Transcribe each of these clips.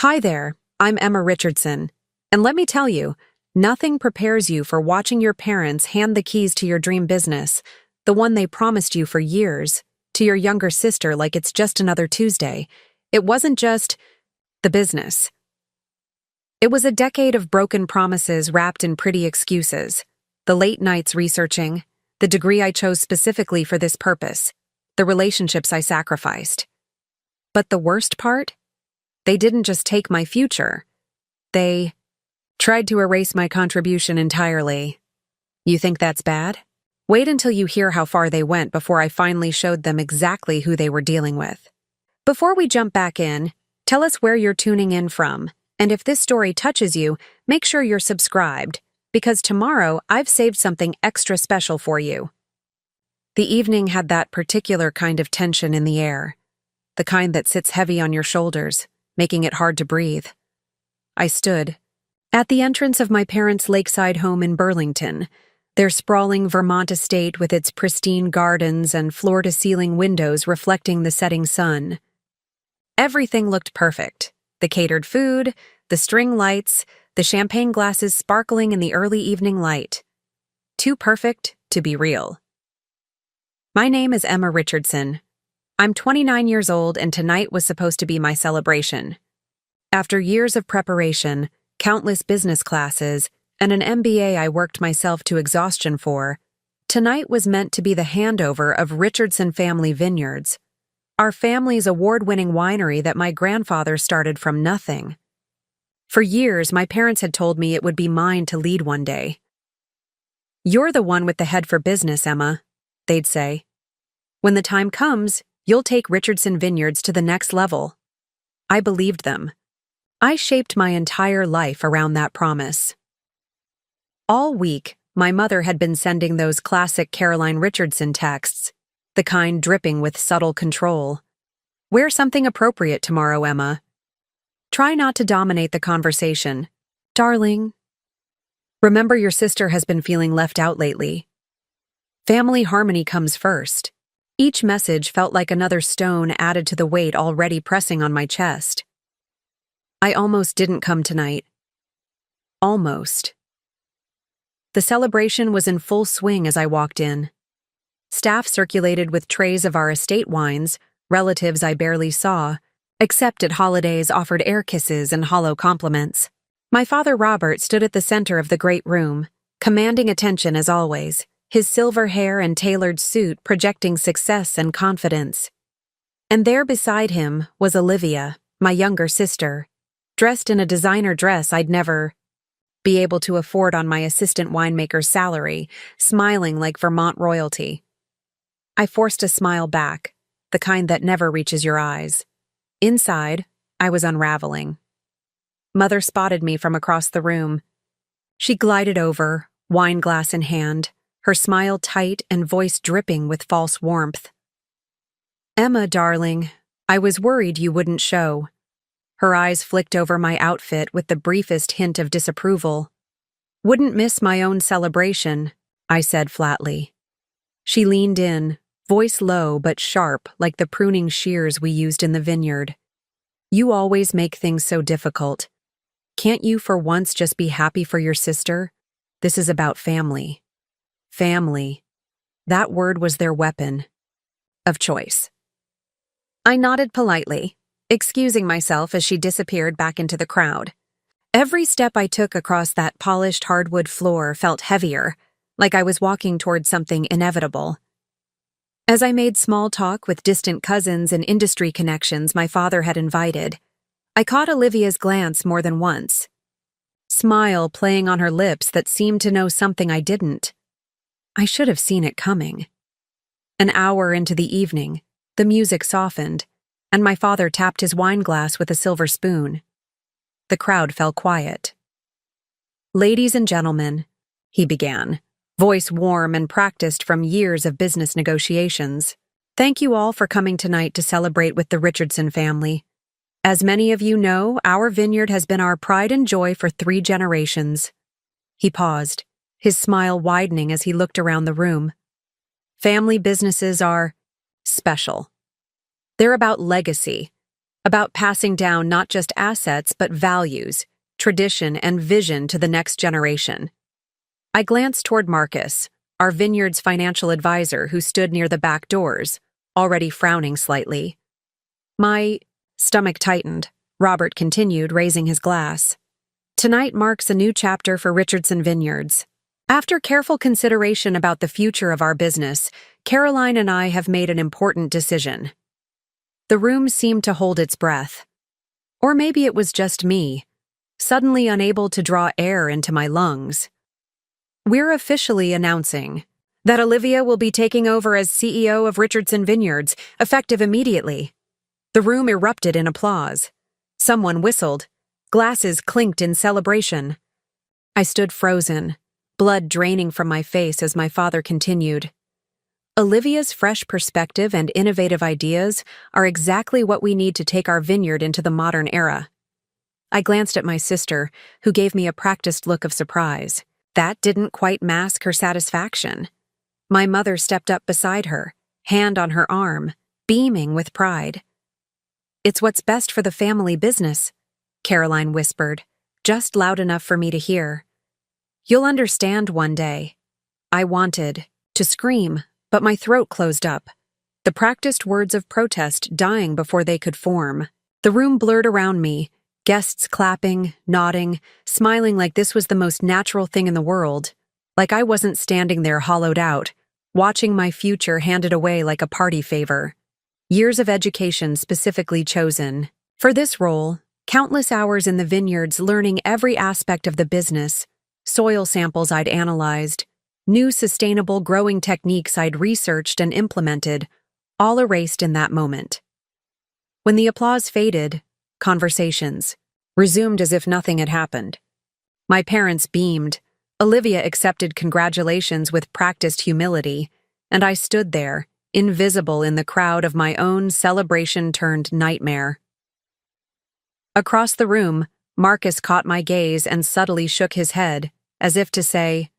Hi there, I'm Emma Richardson. And let me tell you, nothing prepares you for watching your parents hand the keys to your dream business, the one they promised you for years, to your younger sister like it's just another Tuesday. It wasn't just the business. It was a decade of broken promises wrapped in pretty excuses. The late nights researching, the degree I chose specifically for this purpose, the relationships I sacrificed. But the worst part? They didn't just take my future. They tried to erase my contribution entirely. You think that's bad? Wait until you hear how far they went before I finally showed them exactly who they were dealing with. Before we jump back in, tell us where you're tuning in from, and if this story touches you, make sure you're subscribed, because tomorrow I've saved something extra special for you. The evening had that particular kind of tension in the air, the kind that sits heavy on your shoulders, making it hard to breathe. I stood at the entrance of my parents' lakeside home in Burlington, their sprawling Vermont estate with its pristine gardens and floor-to-ceiling windows reflecting the setting sun. Everything looked perfect. The catered food, the string lights, the champagne glasses sparkling in the early evening light. Too perfect to be real. My name is Emma Richardson. I'm 29 years old, and tonight was supposed to be my celebration. After years of preparation, countless business classes, and an MBA I worked myself to exhaustion for, tonight was meant to be the handover of Richardson Family Vineyards, our family's award-winning winery that my grandfather started from nothing. For years, my parents had told me it would be mine to lead one day. "You're the one with the head for business, Emma," they'd say. "When the time comes, you'll take Richardson Vineyards to the next level." I believed them. I shaped my entire life around that promise. All week, my mother had been sending those classic Caroline Richardson texts, the kind dripping with subtle control. "Wear something appropriate tomorrow, Emma. Try not to dominate the conversation. Darling. Remember your sister has been feeling left out lately. Family harmony comes first." Each message felt like another stone added to the weight already pressing on my chest. I almost didn't come tonight. Almost. The celebration was in full swing as I walked in. Staff circulated with trays of our estate wines, relatives I barely saw, except at holidays offered air kisses and hollow compliments. My father Robert stood at the center of the great room, commanding attention as always, his silver hair and tailored suit projecting success and confidence. And there beside him was Olivia, my younger sister, dressed in a designer dress I'd never be able to afford on my assistant winemaker's salary, smiling like Vermont royalty. I forced a smile back, the kind that never reaches your eyes. Inside, I was unraveling. Mother spotted me from across the room. She glided over, wine glass in hand, her smile tight and voice dripping with false warmth. "Emma, darling, I was worried you wouldn't show." Her eyes flicked over my outfit with the briefest hint of disapproval. "Wouldn't miss my own celebration," I said flatly. She leaned in, voice low but sharp like the pruning shears we used in the vineyard. "You always make things so difficult. Can't you for once just be happy for your sister? This is about family." Family. That word was their weapon of choice. I nodded politely, excusing myself as she disappeared back into the crowd. Every step I took across that polished hardwood floor felt heavier, like I was walking toward something inevitable. As I made small talk with distant cousins and industry connections my father had invited, I caught Olivia's glance more than once. Smile playing on her lips that seemed to know something I didn't. I should have seen it coming. An hour into the evening, the music softened, and my father tapped his wine glass with a silver spoon. The crowd fell quiet. "Ladies and gentlemen," he began, voice warm and practiced from years of business negotiations, "thank you all for coming tonight to celebrate with the Richardson family. As many of you know, our vineyard has been our pride and joy for 3 generations. He paused, his smile widening as he looked around the room. "Family businesses are special. They're about legacy, about passing down not just assets but values, tradition, and vision to the next generation. I glanced toward Marcus, our vineyard's financial advisor who stood near the back doors, already frowning slightly. My stomach tightened. Robert continued, raising his glass. Tonight marks a new chapter for Richardson Vineyards. After careful consideration about the future of our business, Caroline and I have made an important decision. The room seemed to hold its breath. Or maybe it was just me, suddenly unable to draw air into my lungs. We're officially announcing that Olivia will be taking over as CEO of Richardson Vineyards, effective immediately. The room erupted in applause. Someone whistled. Glasses clinked in celebration. I stood frozen, blood draining from my face as my father continued. Olivia's fresh perspective and innovative ideas are exactly what we need to take our vineyard into the modern era. I glanced at my sister, who gave me a practiced look of surprise. That didn't quite mask her satisfaction. My mother stepped up beside her, hand on her arm, beaming with pride. "It's what's best for the family business," Caroline whispered, just loud enough for me to hear. "You'll understand one day." I wanted to scream, but my throat closed up, the practiced words of protest dying before they could form. The room blurred around me, guests clapping, nodding, smiling like this was the most natural thing in the world, like I wasn't standing there hollowed out, watching my future handed away like a party favor. Years of education specifically chosen. For this role, countless hours in the vineyards learning every aspect of the business, soil samples I'd analyzed, new sustainable growing techniques I'd researched and implemented, all erased in that moment. When the applause faded, conversations resumed as if nothing had happened. My parents beamed. Olivia accepted congratulations with practiced humility, and I stood there, invisible in the crowd of my own celebration-turned-nightmare. Across the room, Marcus caught my gaze and subtly shook his head, as if to say,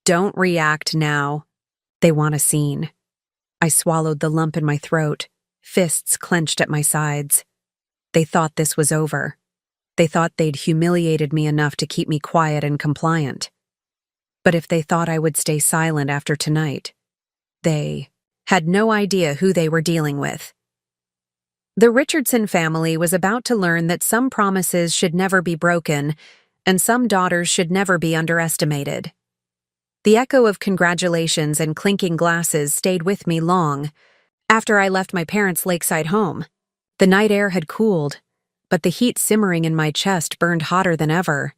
"Don't react now. They want a scene." I swallowed the lump in my throat, fists clenched at my sides. They thought this was over. They thought they'd humiliated me enough to keep me quiet and compliant. But if they thought I would stay silent after tonight, they had no idea who they were dealing with. The Richardson family was about to learn that some promises should never be broken, and some daughters should never be underestimated. The echo of congratulations and clinking glasses stayed with me long after I left my parents' lakeside home. The night air had cooled, but the heat simmering in my chest burned hotter than ever.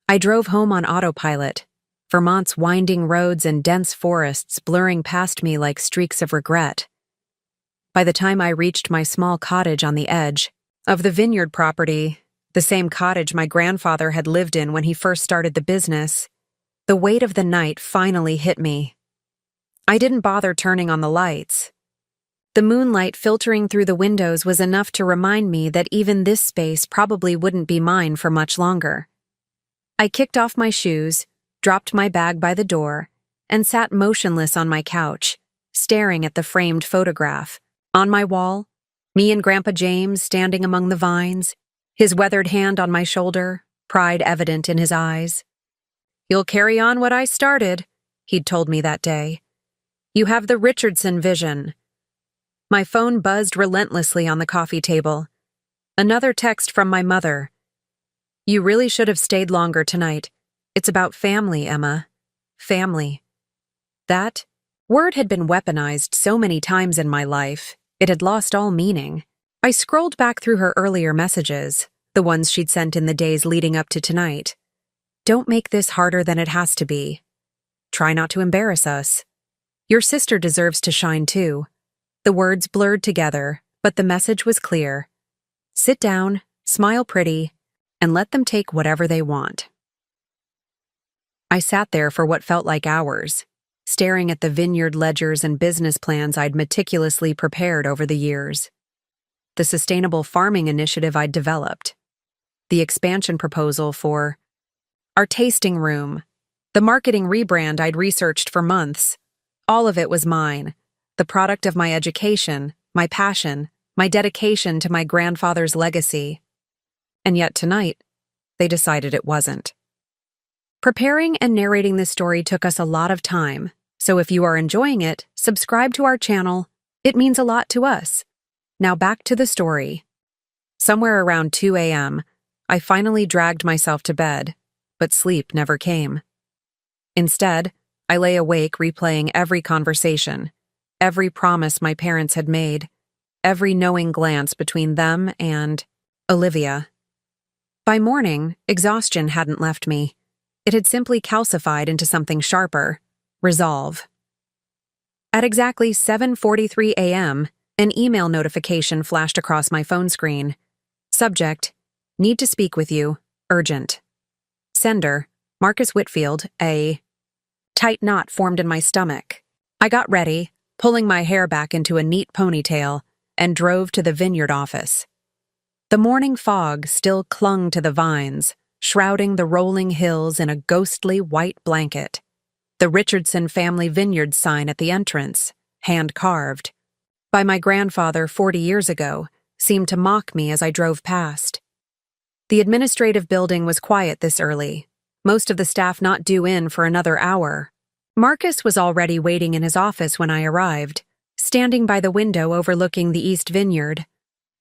I drove home on autopilot, Vermont's winding roads and dense forests blurring past me like streaks of regret. By the time I reached my small cottage on the edge of the vineyard property, the same cottage my grandfather had lived in when he first started the business, the weight of the night finally hit me. I didn't bother turning on the lights. The moonlight filtering through the windows was enough to remind me that even this space probably wouldn't be mine for much longer. I kicked off my shoes, dropped my bag by the door, and sat motionless on my couch, staring at the framed photograph. On my wall, me and Grandpa James standing among the vines, his weathered hand on my shoulder, pride evident in his eyes. "You'll carry on what I started," he'd told me that day. "You have the Richardson vision." My phone buzzed relentlessly on the coffee table. Another text from my mother. "You really should have stayed longer tonight. It's about family, Emma. Family." That word had been weaponized so many times in my life, it had lost all meaning. I scrolled back through her earlier messages, the ones she'd sent in the days leading up to tonight. "Don't make this harder than it has to be. Try not to embarrass us. Your sister deserves to shine too." The words blurred together, but the message was clear. Sit down, smile pretty, and let them take whatever they want. I sat there for what felt like hours, staring at the vineyard ledgers and business plans I'd meticulously prepared over the years. The sustainable farming initiative I'd developed, the expansion proposal for our tasting room, the marketing rebrand I'd researched for months. All of it was mine, the product of my education, my passion, my dedication to my grandfather's legacy. And yet tonight, they decided it wasn't. Preparing and narrating this story took us a lot of time, so if you are enjoying it, subscribe to our channel. It means a lot to us. Now back to the story. Somewhere around 2 a.m., I finally dragged myself to bed, but sleep never came. Instead, I lay awake replaying every conversation, every promise my parents had made, every knowing glance between them and Olivia. By morning, exhaustion hadn't left me. It had simply calcified into something sharper: resolve. At exactly 7:43 a.m., an email notification flashed across my phone screen. Subject: Need to speak with you. Urgent. Sender: Marcus Whitfield, A. Tight knot formed in my stomach. I got ready, pulling my hair back into a neat ponytail, and drove to the vineyard office. The morning fog still clung to the vines, shrouding the rolling hills in a ghostly white blanket. The Richardson family vineyard sign at the entrance, hand-carved by my grandfather 40 years ago, seemed to mock me as I drove past. The administrative building was quiet this early, most of the staff not due in for another hour. Marcus was already waiting in his office when I arrived, standing by the window overlooking the East Vineyard,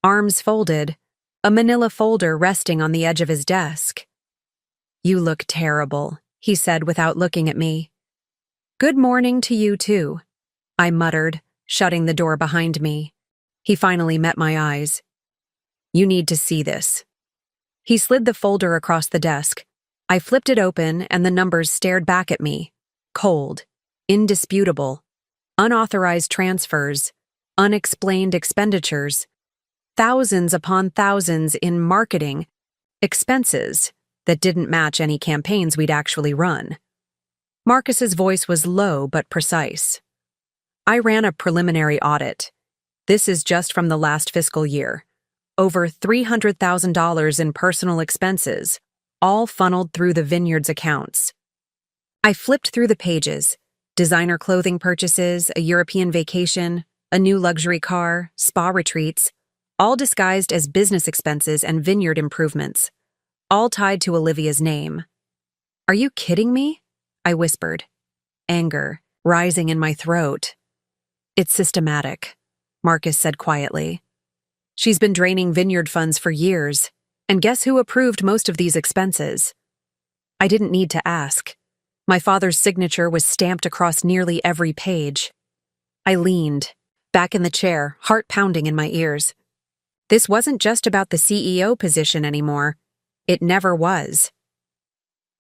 arms folded, a manila folder resting on the edge of his desk. "You look terrible," he said without looking at me. "Good morning to you, too," I muttered, shutting the door behind me. He finally met my eyes. "You need to see this." He slid the folder across the desk. I flipped it open, and the numbers stared back at me. Cold, indisputable, unauthorized transfers, unexplained expenditures, thousands upon thousands in marketing expenses that didn't match any campaigns we'd actually run. Marcus's voice was low but precise. "I ran a preliminary audit. This is just from the last fiscal year. Over $300,000 in personal expenses, all funneled through the vineyard's accounts." I flipped through the pages: designer clothing purchases, a European vacation, a new luxury car, spa retreats, all disguised as business expenses and vineyard improvements, all tied to Olivia's name. "Are you kidding me?" I whispered, anger rising in my throat. "It's systematic," Marcus said quietly. "She's been draining vineyard funds for years, and guess who approved most of these expenses?" I didn't need to ask. My father's signature was stamped across nearly every page. I leaned, back in the chair, heart pounding in my ears. This wasn't just about the CEO position anymore. It never was.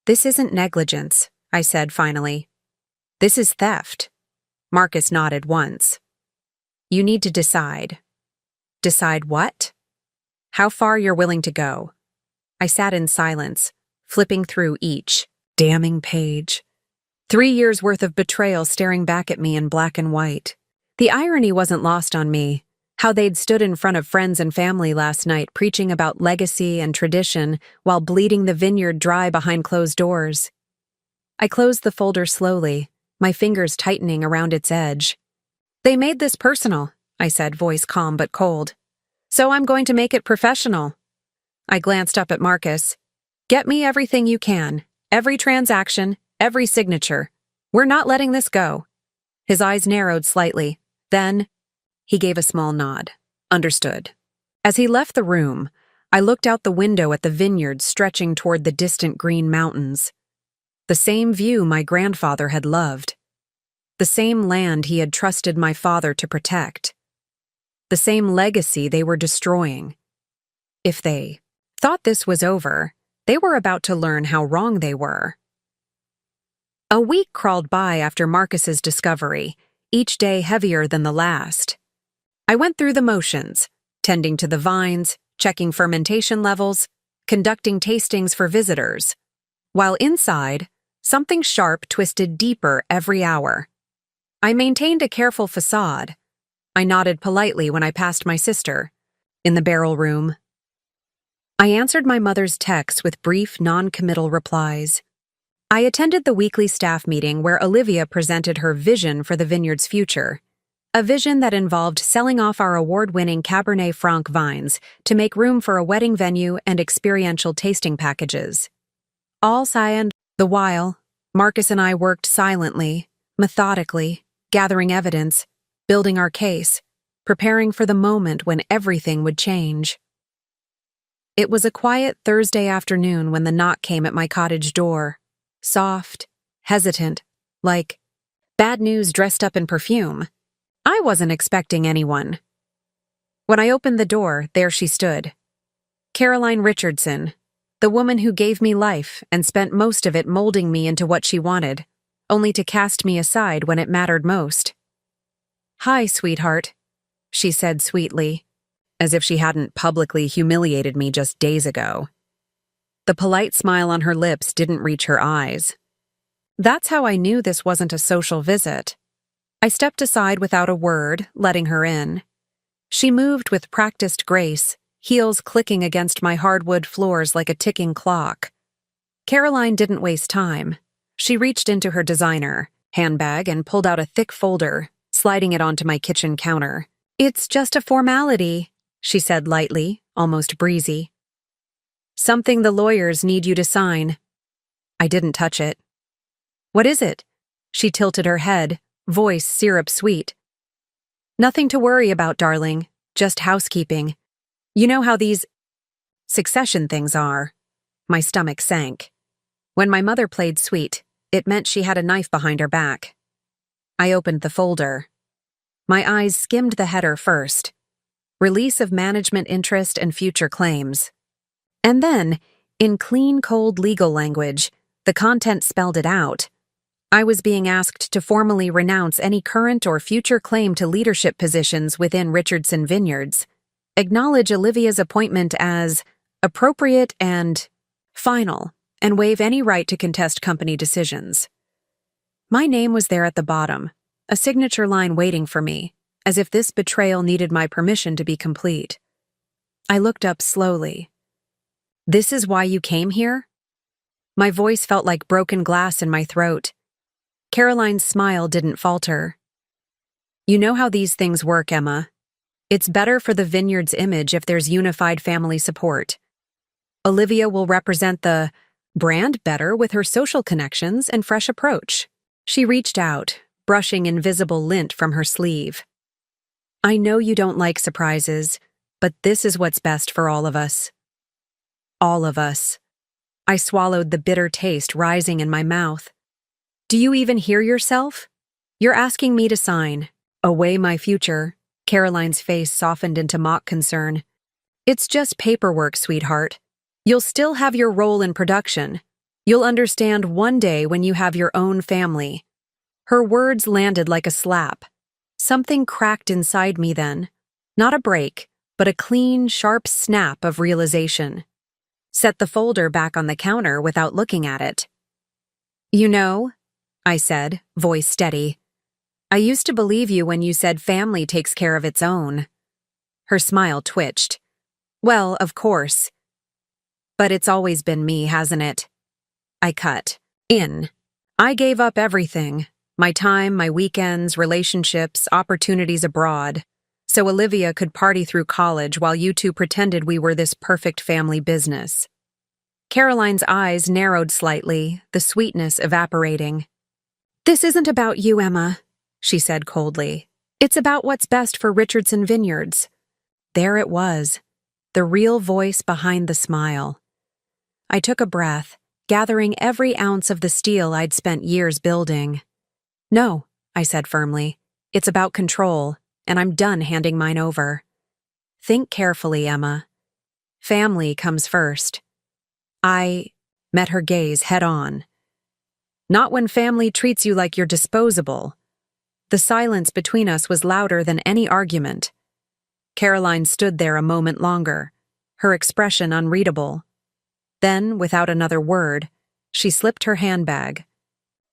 "This isn't negligence," I said finally. "This is theft." Marcus nodded once. "You need to decide." "Decide what?" "How far you're willing to go." I sat in silence, flipping through each damning page. 3 years' worth of betrayal staring back at me in black and white. The irony wasn't lost on me. How they'd stood in front of friends and family last night preaching about legacy and tradition while bleeding the vineyard dry behind closed doors. I closed the folder slowly, my fingers tightening around its edge. "They made this personal," I said, voice calm but cold. "So I'm going to make it professional." I glanced up at Marcus. "Get me everything you can. Every transaction, every signature. We're not letting this go." His eyes narrowed slightly. Then he gave a small nod. "Understood." As he left the room, I looked out the window at the vineyard stretching toward the distant green mountains. The same view my grandfather had loved. The same land he had trusted my father to protect. The same legacy they were destroying. If they thought this was over, they were about to learn how wrong they were. A week crawled by after Marcus's discovery, each day heavier than the last. I went through the motions, tending to the vines, checking fermentation levels, conducting tastings for visitors, while inside, something sharp twisted deeper every hour. I maintained a careful facade. I nodded politely when I passed my sister, in the barrel room. I answered my mother's texts with brief, non-committal replies. I attended the weekly staff meeting where Olivia presented her vision for the vineyard's future. A vision that involved selling off our award-winning Cabernet Franc vines to make room for a wedding venue and experiential tasting packages. All signed. The while, Marcus and I worked silently, methodically, gathering evidence, building our case, preparing for the moment when everything would change. It was a quiet Thursday afternoon when the knock came at my cottage door. Soft, hesitant, like bad news dressed up in perfume. I wasn't expecting anyone. When I opened the door, there she stood. Caroline Richardson, the woman who gave me life and spent most of it molding me into what she wanted, only to cast me aside when it mattered most. "Hi, sweetheart," she said sweetly, as if she hadn't publicly humiliated me just days ago. The polite smile on her lips didn't reach her eyes. That's how I knew this wasn't a social visit. I stepped aside without a word, letting her in. She moved with practiced grace, heels clicking against my hardwood floors like a ticking clock. Caroline didn't waste time. She reached into her designer handbag and pulled out a thick folder, sliding it onto my kitchen counter. "It's just a formality," she said lightly, almost breezy. "Something the lawyers need you to sign." I didn't touch it. "What is it?" She tilted her head, voice syrup sweet. "Nothing to worry about, darling. Just housekeeping. You know how these succession things are." My stomach sank. When my mother played sweet, it meant she had a knife behind her back. I opened the folder. My eyes skimmed the header first. Release of management interest and future claims. And then, in clean, cold legal language, the content spelled it out. I was being asked to formally renounce any current or future claim to leadership positions within Richardson Vineyards, acknowledge Olivia's appointment as appropriate and final, and waive any right to contest company decisions. My name was there at the bottom, a signature line waiting for me, as if this betrayal needed my permission to be complete. I looked up slowly. "This is why you came here?" My voice felt like broken glass in my throat. Caroline's smile didn't falter. "You know how these things work, Emma. It's better for the vineyard's image if there's unified family support. Olivia will represent the brand better with her social connections and fresh approach." She reached out, brushing invisible lint from her sleeve. "I know you don't like surprises, but this is what's best for all of us." All of us. I swallowed the bitter taste rising in my mouth. "Do you even hear yourself? You're asking me to sign away my future." Caroline's face softened into mock concern. "It's just paperwork, sweetheart. You'll still have your role in production. You'll understand one day when you have your own family." Her words landed like a slap. Something cracked inside me then. Not a break, but a clean, sharp snap of realization. Set the folder back on the counter without looking at it. "You know," I said, voice steady, "I used to believe you when you said family takes care of its own." Her smile twitched. "Well, of course. But it's always been me, hasn't it?" I cut in. I gave up everything. My time, my weekends, relationships, opportunities abroad. So Olivia could party through college while you two pretended we were this perfect family business. Caroline's eyes narrowed slightly, the sweetness evaporating. "This isn't about you, Emma," she said coldly. "It's about what's best for Richardson Vineyards." There it was, the real voice behind the smile. I took a breath, gathering every ounce of the steel I'd spent years building. "No," I said firmly. "It's about control, and I'm done handing mine over. Think carefully, Emma. Family comes first." I met her gaze head on. "Not when family treats you like you're disposable." The silence between us was louder than any argument. Caroline stood there a moment longer, her expression unreadable. Then, without another word, she slipped her handbag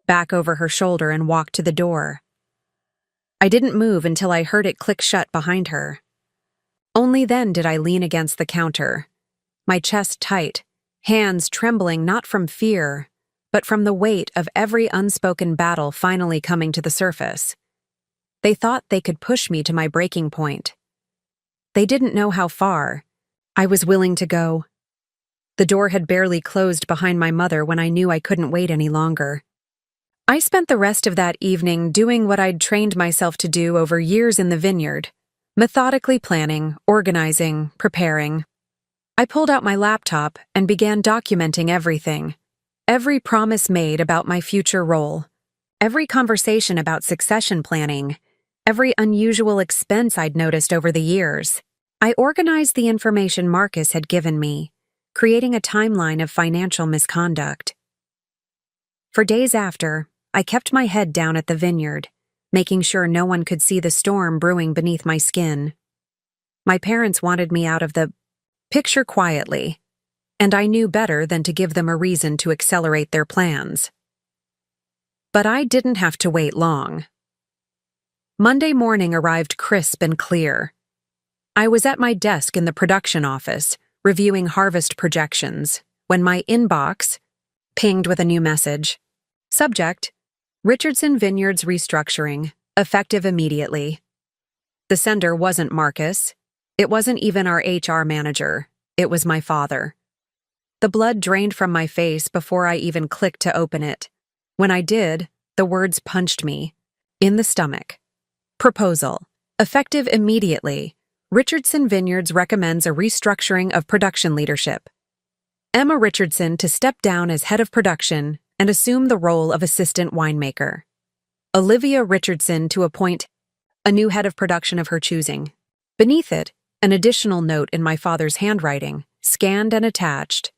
back over her shoulder and walked to the door. I didn't move until I heard it click shut behind her. Only then did I lean against the counter, my chest tight, hands trembling not from fear, but from the weight of every unspoken battle finally coming to the surface. They thought they could push me to my breaking point. They didn't know how far I was willing to go. The door had barely closed behind my mother when I knew I couldn't wait any longer. I spent the rest of that evening doing what I'd trained myself to do over years in the vineyard, methodically planning, organizing, preparing. I pulled out my laptop and began documenting everything. Every promise made about my future role, every conversation about succession planning, every unusual expense I'd noticed over the years. I organized the information Marcus had given me, creating a timeline of financial misconduct. For days after, I kept my head down at the vineyard, making sure no one could see the storm brewing beneath my skin. My parents wanted me out of the picture quietly, and I knew better than to give them a reason to accelerate their plans. But I didn't have to wait long. Monday morning arrived crisp and clear. I was at my desk in the production office, reviewing harvest projections, when my inbox pinged with a new message. Subject: Richardson Vineyards restructuring, effective immediately. The sender wasn't Marcus. It wasn't even our HR manager. It was my father. The blood drained from my face before I even clicked to open it. When I did, the words punched me in the stomach. Proposal: effective immediately. Richardson Vineyards recommends a restructuring of production leadership. Emma Richardson to step down as head of production and assume the role of assistant winemaker. Olivia Richardson to appoint a new head of production of her choosing. Beneath it, an additional note in my father's handwriting, scanned and attached.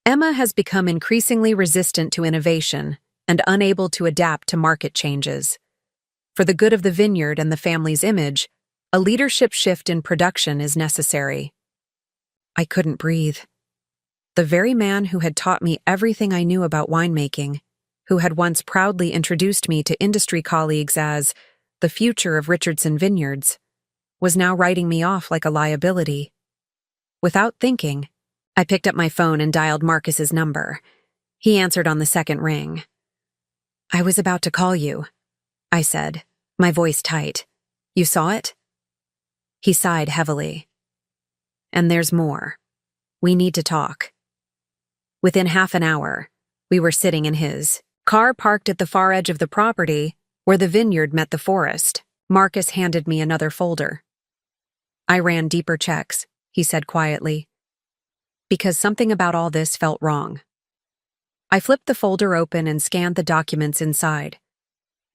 Emma has become increasingly resistant to innovation and unable to adapt to market changes. For the good of the vineyard and the family's image, a leadership shift in production is necessary. I couldn't breathe. The very man who had taught me everything I knew about winemaking, who had once proudly introduced me to industry colleagues as the future of Richardson Vineyards, was now writing me off like a liability. Without thinking, I picked up my phone and dialed Marcus's number. He answered on the second ring. "I was about to call you," I said, my voice tight. "You saw it?" He sighed heavily. "And there's more. We need to talk." Within half an hour, we were sitting in his car parked at the far edge of the property where the vineyard met the forest. Marcus handed me another folder. "I ran deeper checks," he said quietly, "because something about all this felt wrong." I flipped the folder open and scanned the documents inside.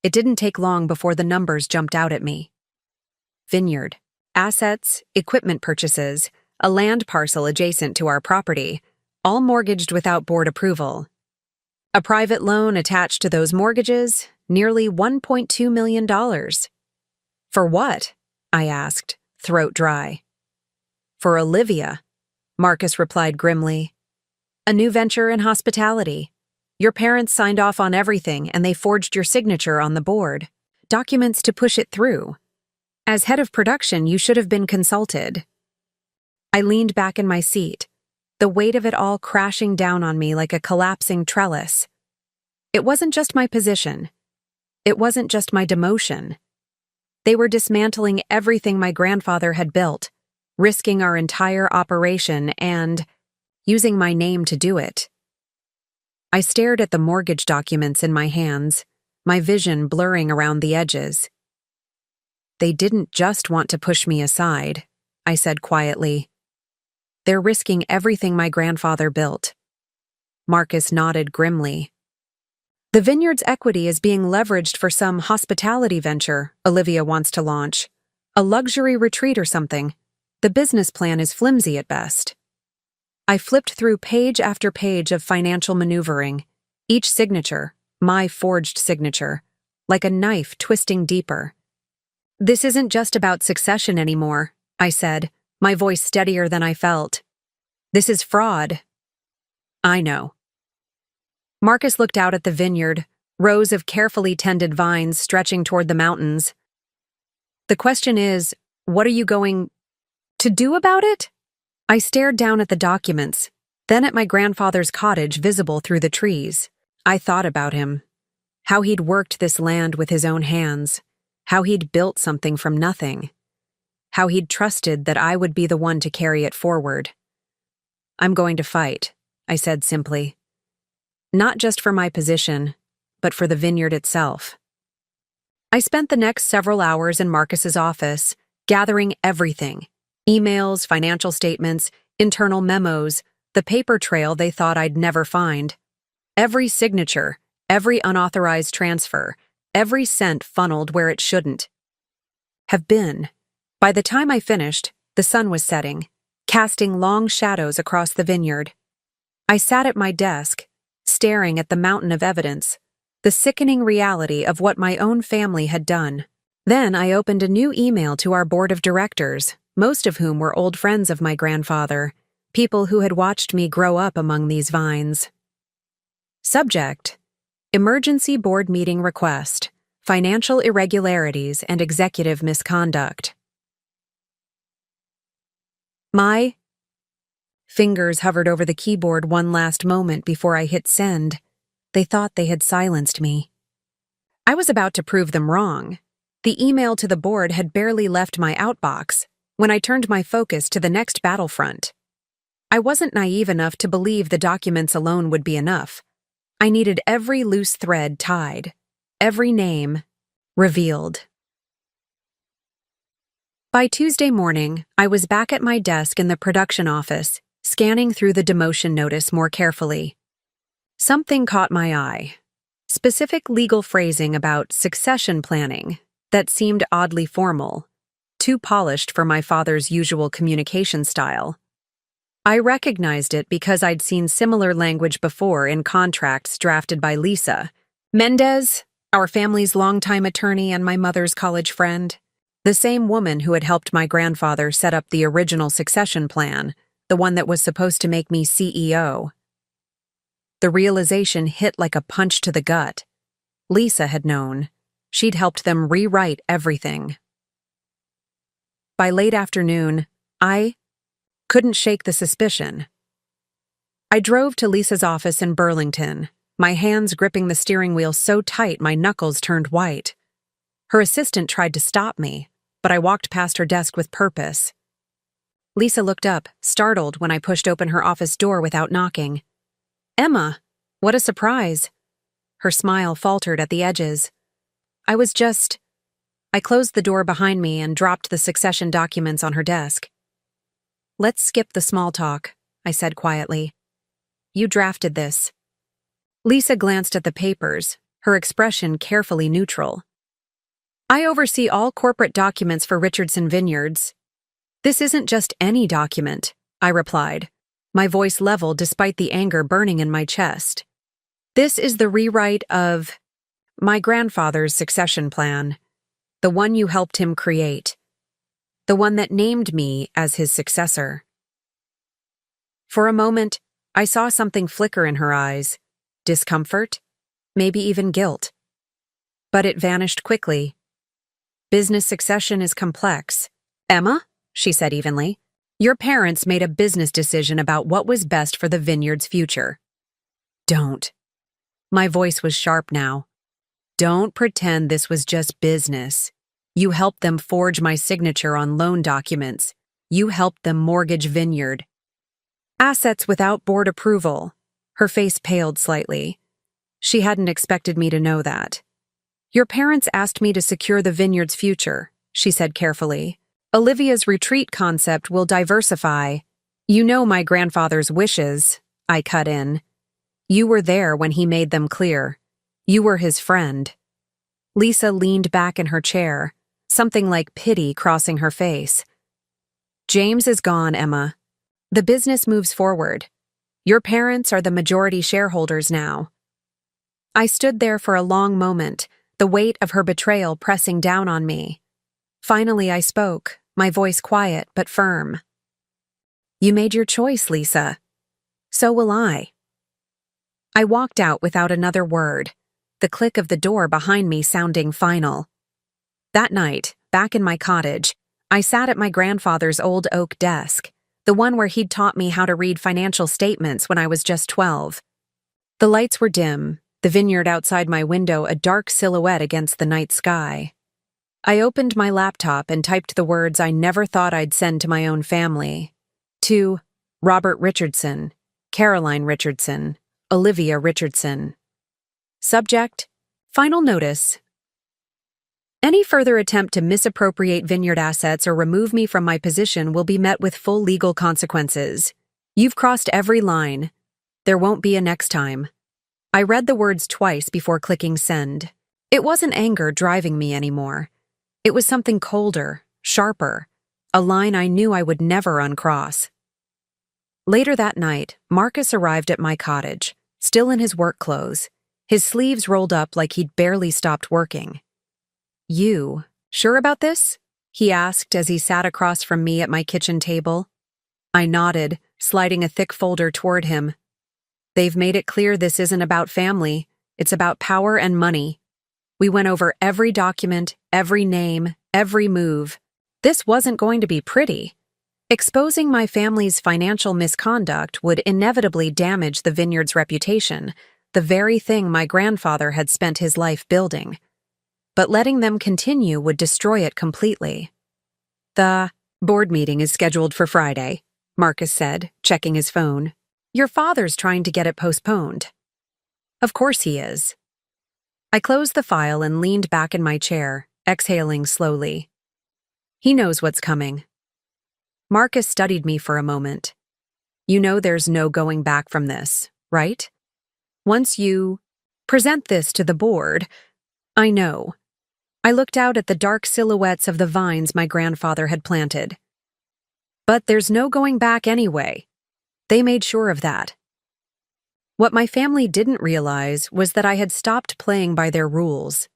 It didn't take long before the numbers jumped out at me. Vineyard, assets, equipment purchases, a land parcel adjacent to our property, all mortgaged without board approval. A private loan attached to those mortgages, nearly $1.2 million. For what? I asked, throat dry. For Olivia, Marcus replied grimly. A new venture in hospitality. Your parents signed off on everything and they forged your signature on the board. Documents to push it through. As head of production, you should have been consulted. I leaned back in my seat, the weight of it all crashing down on me like a collapsing trellis. It wasn't just my position. It wasn't just my demotion. They were dismantling everything my grandfather had built, risking our entire operation and using my name to do it. I stared at the mortgage documents in my hands, my vision blurring around the edges. They didn't just want to push me aside, I said quietly. They're risking everything my grandfather built. Marcus nodded grimly. The vineyard's equity is being leveraged for some hospitality venture Olivia wants to launch. A luxury retreat or something. The business plan is flimsy at best. I flipped through page after page of financial maneuvering, each signature, my forged signature, like a knife twisting deeper. This isn't just about succession anymore, I said, my voice steadier than I felt. This is fraud. I know. Marcus looked out at the vineyard, rows of carefully tended vines stretching toward the mountains. The question is, what are you going to do about it? I stared down at the documents, then at my grandfather's cottage visible through the trees. I thought about him, how he'd worked this land with his own hands, how he'd built something from nothing, how he'd trusted that I would be the one to carry it forward. "I'm going to fight," I said simply. "Not just for my position, but for the vineyard itself." I spent the next several hours in Marcus's office, gathering everything: emails, financial statements, internal memos, the paper trail they thought I'd never find. Every signature, every unauthorized transfer, every cent funneled where it shouldn't have been. By the time I finished, the sun was setting, casting long shadows across the vineyard. I sat at my desk, staring at the mountain of evidence, the sickening reality of what my own family had done. Then I opened a new email to our board of directors, most of whom were old friends of my grandfather, people who had watched me grow up among these vines. Subject: Emergency Board Meeting Request, Financial Irregularities and Executive Misconduct. My fingers hovered over the keyboard one last moment before I hit send. They thought they had silenced me. I was about to prove them wrong. The email to the board had barely left my outbox when I turned my focus to the next battlefront. I wasn't naive enough to believe the documents alone would be enough. I needed every loose thread tied, every name revealed. By Tuesday morning, I was back at my desk in the production office, scanning through the demotion notice more carefully. Something caught my eye: specific legal phrasing about succession planning that seemed oddly formal, too polished for my father's usual communication style. I recognized it because I'd seen similar language before in contracts drafted by Lisa Mendez, our family's longtime attorney and my mother's college friend, the same woman who had helped my grandfather set up the original succession plan, the one that was supposed to make me CEO. The realization hit like a punch to the gut. Lisa had known. She'd helped them rewrite everything. By late afternoon, I couldn't shake the suspicion. I drove to Lisa's office in Burlington, my hands gripping the steering wheel so tight my knuckles turned white. Her assistant tried to stop me, but I walked past her desk with purpose. Lisa looked up, startled when I pushed open her office door without knocking. "Emma, what a surprise." Her smile faltered at the edges. I closed the door behind me and dropped the succession documents on her desk. "Let's skip the small talk," I said quietly. "You drafted this." Lisa glanced at the papers, her expression carefully neutral. "I oversee all corporate documents for Richardson Vineyards." "This isn't just any document," I replied, my voice level despite the anger burning in my chest. "This is the rewrite of my grandfather's succession plan, the one you helped him create, the one that named me as his successor." For a moment, I saw something flicker in her eyes, discomfort, maybe even guilt. But it vanished quickly. "Business succession is complex. Emma," she said evenly, "your parents made a business decision about what was best for the vineyard's future. Don't." My voice was sharp now. "Don't pretend this was just business. You helped them forge my signature on loan documents. You helped them mortgage Vineyard. Assets without board approval." Her face paled slightly. She hadn't expected me to know that. "Your parents asked me to secure the vineyard's future," she said carefully. "Olivia's retreat concept will diversify." "You know my grandfather's wishes," I cut in. "You were there when he made them clear. You were his friend." Lisa leaned back in her chair, something like pity crossing her face. "James is gone, Emma. The business moves forward. Your parents are the majority shareholders now." I stood there for a long moment, the weight of her betrayal pressing down on me. Finally I spoke, my voice quiet but firm. "You made your choice, Lisa. So will I." I walked out without another word, the click of the door behind me sounding final. That night, back in my cottage, I sat at my grandfather's old oak desk, the one where he'd taught me how to read financial statements when I was just 12. The lights were dim, the vineyard outside my window a dark silhouette against the night sky. I opened my laptop and typed the words I never thought I'd send to my own family. To Robert Richardson, Caroline Richardson, Olivia Richardson. Subject: Final notice. Any further attempt to misappropriate Vineyard assets or remove me from my position will be met with full legal consequences. You've crossed every line. There won't be a next time. I read the words twice before clicking send. It wasn't anger driving me anymore. It was something colder, sharper, a line I knew I would never uncross. Later that night, Marcus arrived at my cottage, still in his work clothes, his sleeves rolled up like he'd barely stopped working. "You sure about this?" he asked as he sat across from me at my kitchen table. I nodded, sliding a thick folder toward him. "They've made it clear this isn't about family, it's about power and money. We went over every document, every name, every move. This wasn't going to be pretty. Exposing my family's financial misconduct would inevitably damage the Vineyard's reputation, the very thing my grandfather had spent his life building. But letting them continue would destroy it completely." "The board meeting is scheduled for Friday," Marcus said, checking his phone. "Your father's trying to get it postponed." "Of course he is." I closed the file and leaned back in my chair, exhaling slowly. "He knows what's coming." Marcus studied me for a moment. "You know there's no going back from this, right? Once you present this to the board." "I know." I looked out at the dark silhouettes of the vines my grandfather had planted. "But there's no going back anyway. They made sure of that." What my family didn't realize was that I had stopped playing by their rules.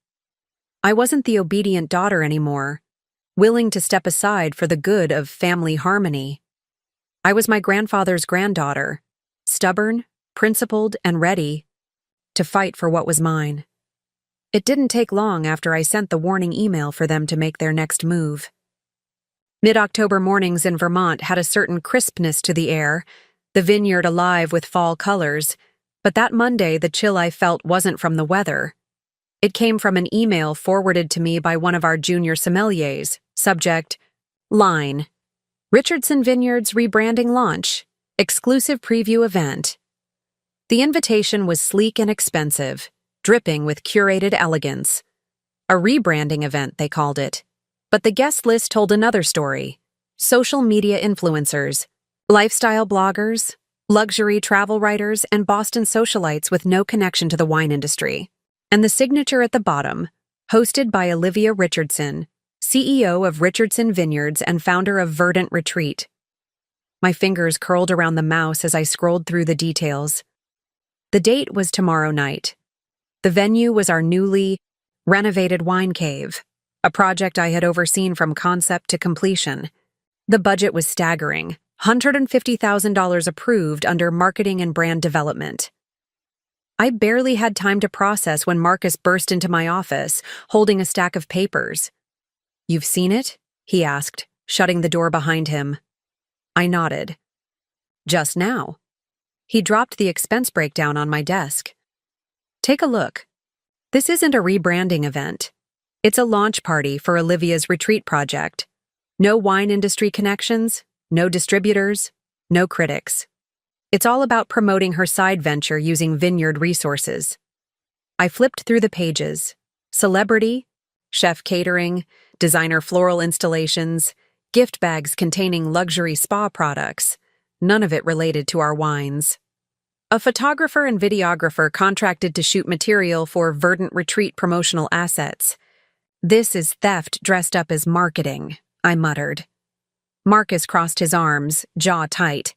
I wasn't the obedient daughter anymore, willing to step aside for the good of family harmony. I was my grandfather's granddaughter, stubborn, principled, and ready to fight for what was mine. It didn't take long after I sent the warning email for them to make their next move. Mid-October mornings in Vermont had a certain crispness to the air, the vineyard alive with fall colors, but that Monday the chill I felt wasn't from the weather. It came from an email forwarded to me by one of our junior sommeliers. Subject: Line. Richardson Vineyards rebranding launch. Exclusive preview event. The invitation was sleek and expensive, dripping with curated elegance. A rebranding event, they called it. But the guest list told another story. Social media influencers, lifestyle bloggers, luxury travel writers, and Boston socialites with no connection to the wine industry. And the signature at the bottom, hosted by Olivia Richardson, CEO of Richardson Vineyards and founder of Verdant Retreat. My fingers curled around the mouse as I scrolled through the details. The date was tomorrow night. The venue was our newly renovated wine cave, a project I had overseen from concept to completion. The budget was staggering, $150,000 approved under marketing and brand development. I barely had time to process when Marcus burst into my office, holding a stack of papers. "You've seen it?" he asked, shutting the door behind him. I nodded. "Just now." He dropped the expense breakdown on my desk. "Take a look. This isn't a rebranding event. It's a launch party for Olivia's retreat project. No wine industry connections, no distributors, no critics. It's all about promoting her side venture using vineyard resources." I flipped through the pages. Celebrity, chef catering, designer floral installations, gift bags containing luxury spa products, none of it related to our wines. A photographer and videographer contracted to shoot material for Verdant Retreat promotional assets. "This is theft dressed up as marketing," I muttered. Marcus crossed his arms, jaw tight.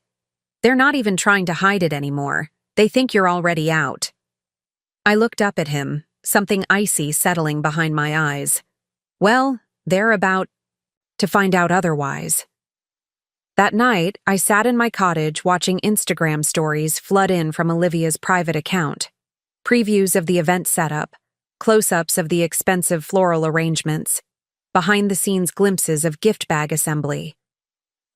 "They're not even trying to hide it anymore. They think you're already out." I looked up at him, something icy settling behind my eyes. Well, they're about to find out otherwise. That night, I sat in my cottage watching Instagram stories flood in from Olivia's private account. Previews of the event setup, close-ups of the expensive floral arrangements, behind-the-scenes glimpses of gift bag assembly.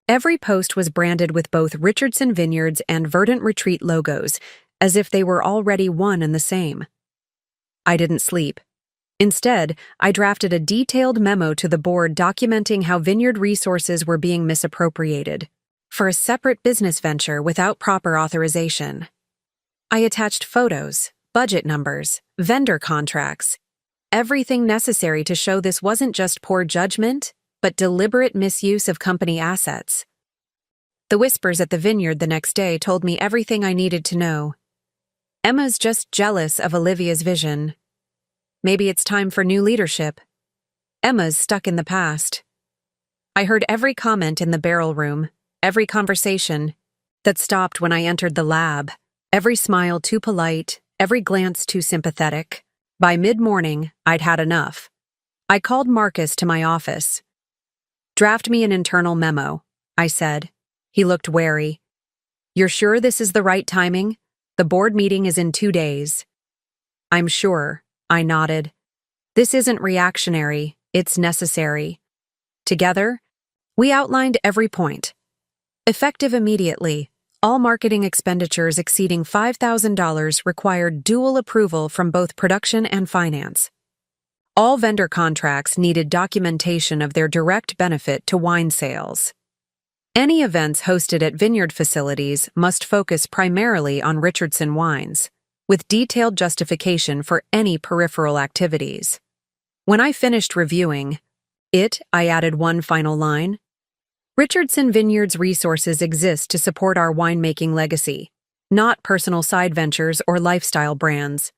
Every post was branded with both Richardson Vineyards and Verdant Retreat logos, as if they were already one and the same. I didn't sleep. Instead, I drafted a detailed memo to the board documenting how vineyard resources were being misappropriated for a separate business venture without proper authorization. I attached photos, budget numbers, vendor contracts, everything necessary to show this wasn't just poor judgment, but deliberate misuse of company assets. The whispers at the vineyard the next day told me everything I needed to know. Emma's just jealous of Olivia's vision. Maybe it's time for new leadership. Emma's stuck in the past. I heard every comment in the barrel room, every conversation that stopped when I entered the lab, every smile too polite, every glance too sympathetic. By mid-morning, I'd had enough. I called Marcus to my office. "Draft me an internal memo," I said. He looked wary. "You're sure this is the right timing? The board meeting is in 2 days." "I'm sure," I nodded. "This isn't reactionary, it's necessary." Together, we outlined every point. Effective immediately, all marketing expenditures exceeding $5,000 required dual approval from both production and finance. All vendor contracts needed documentation of their direct benefit to wine sales. Any events hosted at vineyard facilities must focus primarily on Richardson wines, with detailed justification for any peripheral activities. When I finished reviewing it, I added one final line. Richardson Vineyards resources exist to support our winemaking legacy, not personal side ventures or lifestyle brands.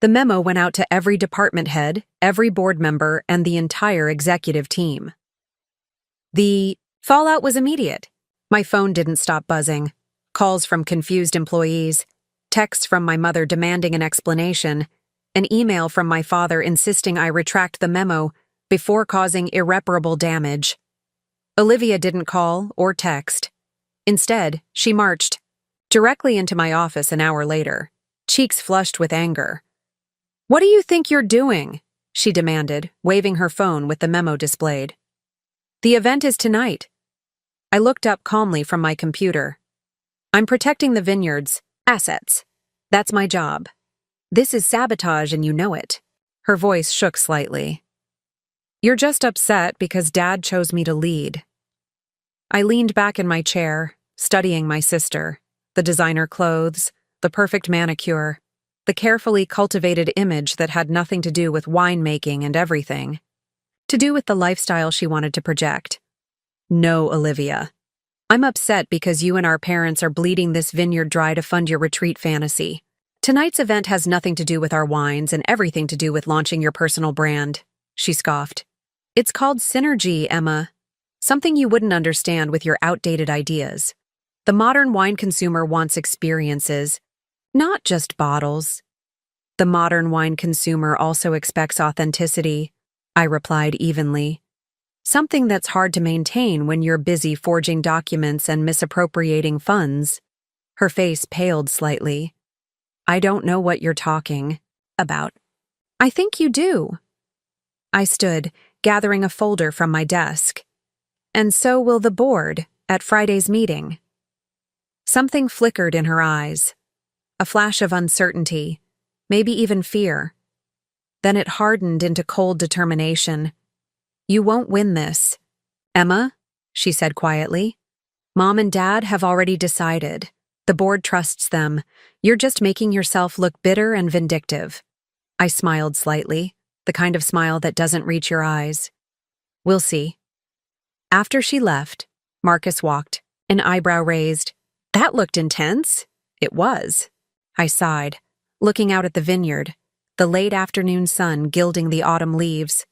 The memo went out to every department head, every board member, and the entire executive team. The fallout was immediate. My phone didn't stop buzzing. Calls from confused employees, texts from my mother demanding an explanation, an email from my father insisting I retract the memo before causing irreparable damage. Olivia didn't call or text. Instead, she marched directly into my office an hour later, cheeks flushed with anger. "What do you think you're doing?" she demanded, waving her phone with the memo displayed. "The event is tonight." I looked up calmly from my computer. "I'm protecting the vineyard's assets. That's my job. This is sabotage and you know it." Her voice shook slightly. "You're just upset because Dad chose me to lead." I leaned back in my chair, studying my sister, the designer clothes, the perfect manicure, the carefully cultivated image that had nothing to do with winemaking and everything to do with the lifestyle she wanted to project. "No, Olivia. I'm upset because you and our parents are bleeding this vineyard dry to fund your retreat fantasy. Tonight's event has nothing to do with our wines and everything to do with launching your personal brand," she scoffed. "It's called synergy, Emma. Something you wouldn't understand with your outdated ideas. The modern wine consumer wants experiences, not just bottles." "The modern wine consumer also expects authenticity," I replied evenly. "Something that's hard to maintain when you're busy forging documents and misappropriating funds." Her face paled slightly. "I don't know what you're talking about." "I think you do." I stood, gathering a folder from my desk. "And so will the board at Friday's meeting." Something flickered in her eyes. A flash of uncertainty, maybe even fear. Then it hardened into cold determination. "You won't win this, Emma," she said quietly. "Mom and Dad have already decided. The board trusts them. You're just making yourself look bitter and vindictive." I smiled slightly, the kind of smile that doesn't reach your eyes. "We'll see." After she left, Marcus walked, an eyebrow raised. "That looked intense." "It was." I sighed, looking out at the vineyard, the late afternoon sun gilding the autumn leaves.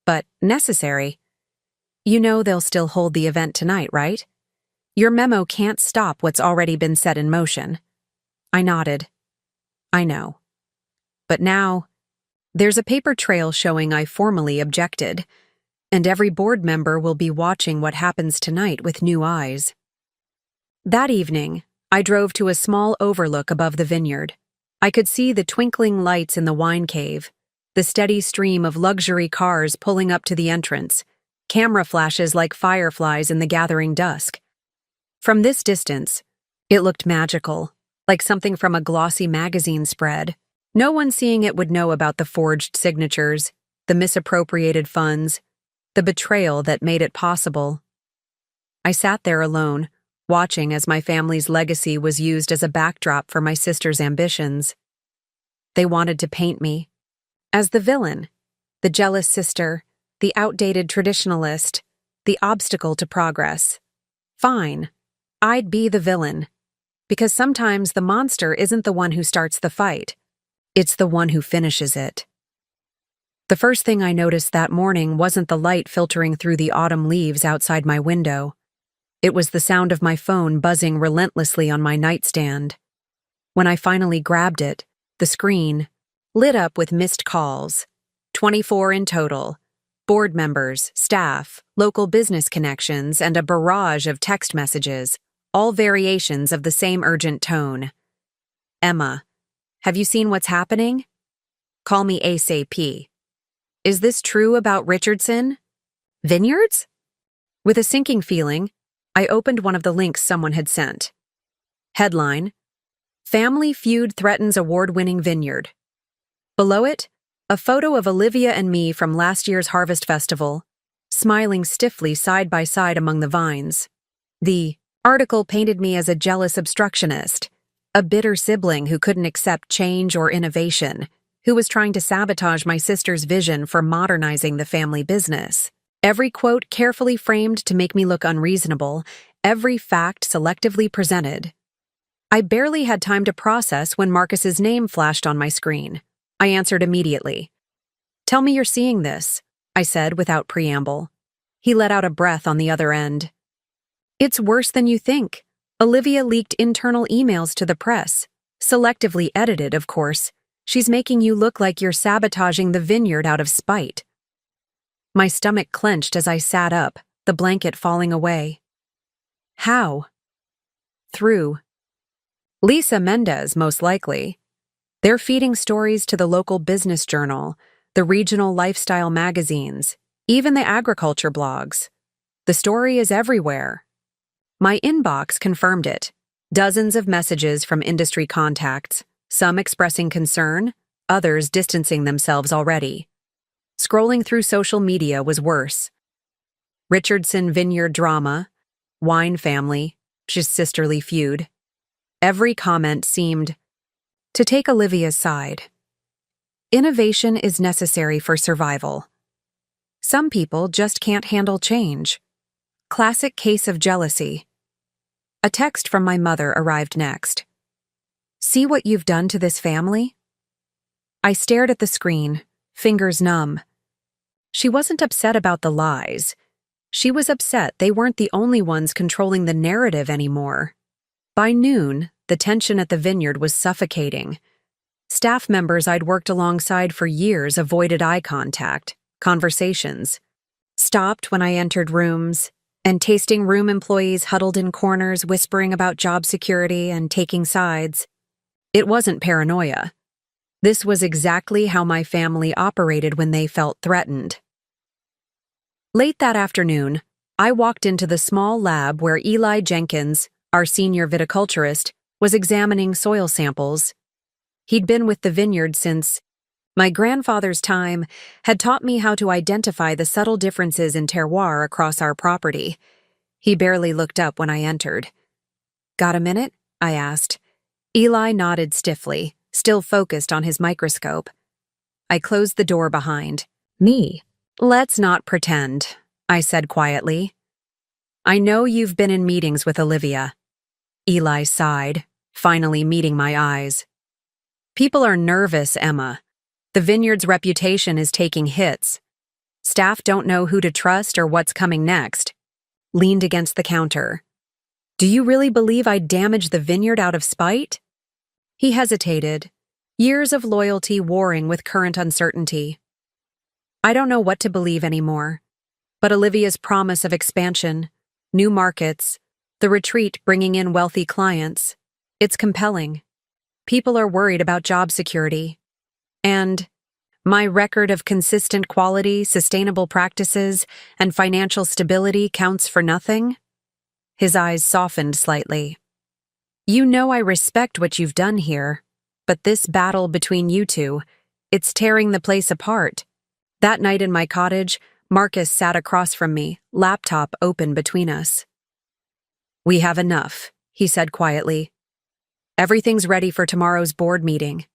"But necessary. You know they'll still hold the event tonight, right? Your memo can't stop what's already been set in motion." I nodded. "I know. But now, there's a paper trail showing I formally objected, and every board member will be watching what happens tonight with new eyes." That evening, I drove to a small overlook above the vineyard. I could see the twinkling lights in the wine cave, the steady stream of luxury cars pulling up to the entrance, camera flashes like fireflies in the gathering dusk. From this distance, it looked magical, like something from a glossy magazine spread. No one seeing it would know about the forged signatures, the misappropriated funds, the betrayal that made it possible. I sat there alone, watching as my family's legacy was used as a backdrop for my sister's ambitions. They wanted to paint me as the villain, the jealous sister, the outdated traditionalist, the obstacle to progress. Fine, I'd be the villain. Because sometimes the monster isn't the one who starts the fight. It's the one who finishes it. The first thing I noticed that morning wasn't the light filtering through the autumn leaves outside my window. It was the sound of my phone buzzing relentlessly on my nightstand. When I finally grabbed it, the screen lit up with missed calls. 24 in total. Board members, staff, local business connections, and a barrage of text messages, all variations of the same urgent tone. Emma, have you seen what's happening? Call me ASAP. Is this true about Richardson? Vineyards? With a sinking feeling, I opened one of the links someone had sent. Headline: Family Feud Threatens Award-Winning Vineyard. Below it, a photo of Olivia and me from last year's Harvest Festival, smiling stiffly side by side among the vines. The article painted me as a jealous obstructionist, a bitter sibling who couldn't accept change or innovation, who was trying to sabotage my sister's vision for modernizing the family business. Every quote carefully framed to make me look unreasonable, every fact selectively presented. I barely had time to process when Marcus's name flashed on my screen. I answered immediately. Tell me you're seeing this, I said without preamble. He let out a breath on the other end. It's worse than you think. Olivia leaked internal emails to the press. Selectively edited, of course. She's making you look like you're sabotaging the vineyard out of spite. My stomach clenched as I sat up, the blanket falling away. How? Through Lisa Mendez, most likely. They're feeding stories to the local business journal, the regional lifestyle magazines, even the agriculture blogs. The story is everywhere. My inbox confirmed it. Dozens of messages from industry contacts, some expressing concern, others distancing themselves already. Scrolling through social media was worse. Richardson Vineyard drama, wine family, sisterly feud. Every comment seemed to take Olivia's side. Innovation is necessary for survival. Some people just can't handle change. Classic case of jealousy. A text from my mother arrived next. See what you've done to this family? I stared at the screen, fingers numb. She wasn't upset about the lies. She was upset they weren't the only ones controlling the narrative anymore. By noon, the tension at the vineyard was suffocating. Staff members I'd worked alongside for years avoided eye contact, conversations, stopped when I entered rooms, and tasting room employees huddled in corners whispering about job security and taking sides. It wasn't paranoia. This was exactly how my family operated when they felt threatened. Late that afternoon, I walked into the small lab where Eli Jenkins, our senior viticulturist, was examining soil samples. He'd been with the vineyard since my grandfather's time, had taught me how to identify the subtle differences in terroir across our property. He barely looked up when I entered. Got a minute? I asked. Eli nodded stiffly, still focused on his microscope. I closed the door behind me. Let's not pretend, I said quietly. I know you've been in meetings with Olivia. Eli sighed, finally meeting my eyes. People are nervous, Emma. The vineyard's reputation is taking hits. Staff don't know who to trust or what's coming next. Leaned against the counter. Do you really believe I'd damage the vineyard out of spite? He hesitated, years of loyalty warring with current uncertainty. I don't know what to believe anymore, but Olivia's promise of expansion, new markets, the retreat bringing in wealthy clients, it's compelling. People are worried about job security. And my record of consistent quality, sustainable practices, and financial stability counts for nothing? His eyes softened slightly. You know I respect what you've done here. But this battle between you two, it's tearing the place apart. That night in my cottage, Marcus sat across from me, laptop open between us. "We have enough," he said quietly. "Everything's ready for tomorrow's board meeting."